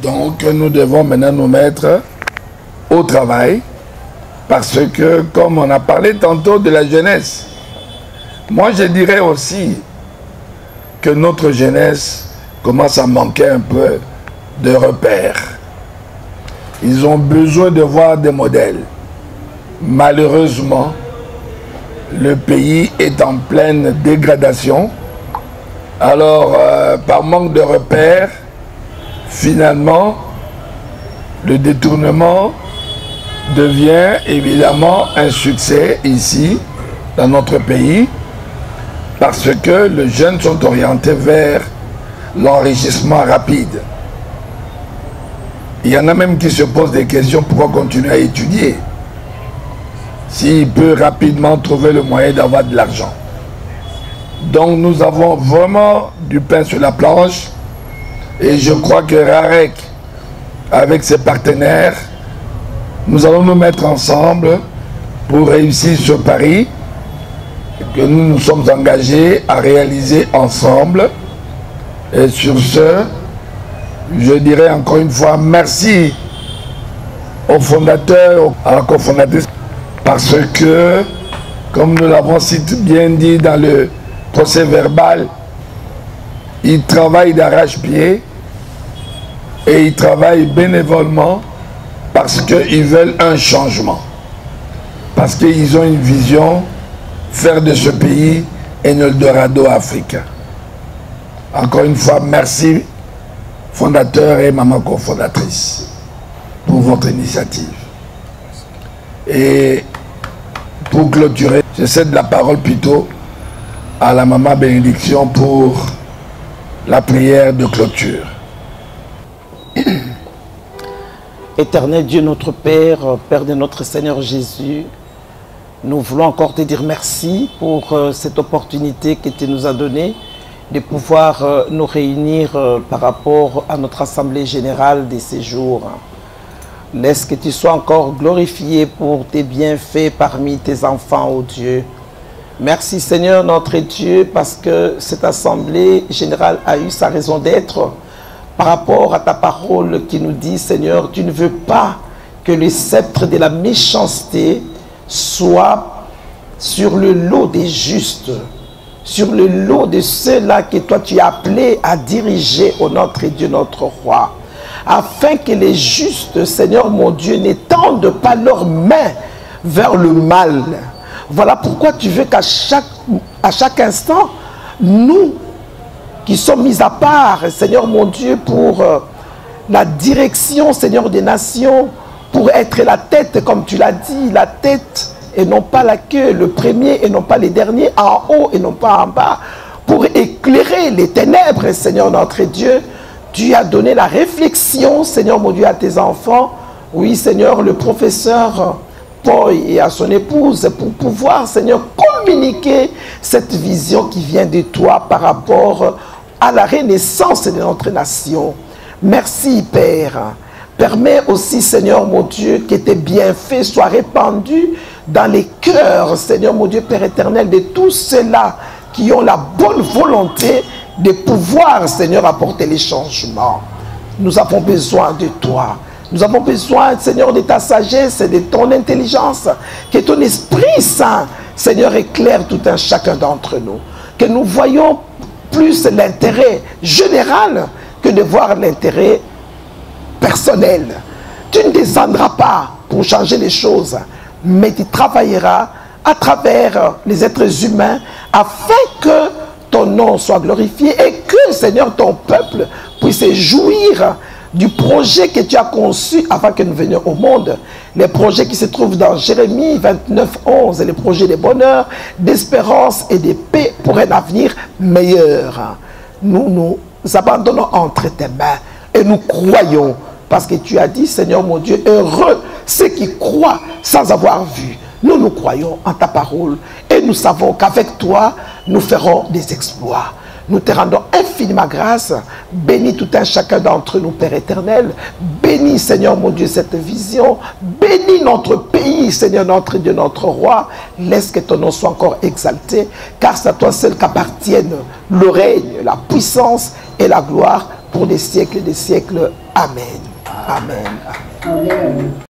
Donc nous devons maintenant nous mettre au travail. Parce que, comme on a parlé tantôt de la jeunesse, moi je dirais aussi que notre jeunesse commence à manquer un peu de repères. Ils ont besoin de voir des modèles. Malheureusement, le pays est en pleine dégradation. Alors, par manque de repères, finalement, le détournement devient évidemment un succès ici, dans notre pays, parce que les jeunes sont orientés vers l'enrichissement rapide. Il y en a même qui se posent des questions, pourquoi continuer à étudier s'il peut rapidement trouver le moyen d'avoir de l'argent. Donc nous avons vraiment du pain sur la planche et je crois que RAREC, avec ses partenaires, nous allons nous mettre ensemble pour réussir ce pari que nous nous sommes engagés à réaliser ensemble. Et sur ce, je dirais encore une fois merci aux fondateurs, à la cofondatrice, parce que, comme nous l'avons si bien dit dans le procès verbal, ils travaillent d'arrache-pied et ils travaillent bénévolement parce qu'ils veulent un changement, parce qu'ils ont une vision, faire de ce pays un Eldorado africain. Encore une fois, merci fondateur et maman cofondatrice pour votre initiative. Et pour clôturer, je cède la parole plutôt à la maman bénédiction pour la prière de clôture. Éternel Dieu notre Père, Père de notre Seigneur Jésus, nous voulons encore te dire merci pour cette opportunité que tu nous as donnée de pouvoir nous réunir par rapport à notre Assemblée Générale de ces jours. Laisse que tu sois encore glorifié pour tes bienfaits parmi tes enfants, ô Dieu. Merci Seigneur notre Dieu, parce que cette Assemblée Générale a eu sa raison d'être par rapport à ta parole qui nous dit, Seigneur, tu ne veux pas que le sceptre de la méchanceté soit sur le lot des justes, sur le lot de ceux-là que toi tu as appelés à diriger, ô notre Dieu, notre roi, afin que les justes, Seigneur mon Dieu, n'étendent pas leurs mains vers le mal. Voilà pourquoi tu veux qu'à chaque instant, nous qui sommes mis à part, Seigneur mon Dieu, pour la direction, Seigneur des nations, pour être la tête, comme tu l'as dit, la tête et non pas la queue, le premier et non pas les derniers, en haut et non pas en bas, pour éclairer les ténèbres, Seigneur notre Dieu. Tu as donné la réflexion, Seigneur mon Dieu, à tes enfants. Oui, Seigneur, le professeur Paul et à son épouse, pour pouvoir, Seigneur, communiquer cette vision qui vient de toi par rapport à la renaissance de notre nation. Merci, Père. Permets aussi, Seigneur mon Dieu, que tes bienfaits soient répandus dans les cœurs, Seigneur mon Dieu, Père éternel, de tous ceux-là qui ont la bonne volonté de pouvoir, Seigneur, apporter les changements. Nous avons besoin de toi. Nous avons besoin, Seigneur, de ta sagesse et de ton intelligence. Que ton Esprit Saint, Seigneur, éclaire tout un chacun d'entre nous. Que nous voyons plus l'intérêt général que de voir l'intérêt personnel. Tu ne descendras pas pour changer les choses, mais tu travailleras à travers les êtres humains afin que ton nom soit glorifié et que, Seigneur, ton peuple puisse jouir du projet que tu as conçu avant que nous venions au monde. Les projets qui se trouvent dans Jérémie 29, 11, les projets de bonheur, d'espérance et de paix pour un avenir meilleur. Nous nous abandonnons entre tes mains et nous croyons, parce que tu as dit, Seigneur mon Dieu, heureux ceux qui croient sans avoir vu. Nous croyons en ta parole et nous savons qu'avec toi, nous ferons des exploits. Nous te rendons infiniment infiniment grâce. Bénis tout un chacun d'entre nous, Père éternel. Bénis, Seigneur mon Dieu, cette vision. Bénis notre pays, Seigneur notre Dieu, notre roi. Laisse que ton nom soit encore exalté, car c'est à toi seul qu'appartiennent le règne, la puissance et la gloire pour des siècles et des siècles. Amen. Amen. Amen.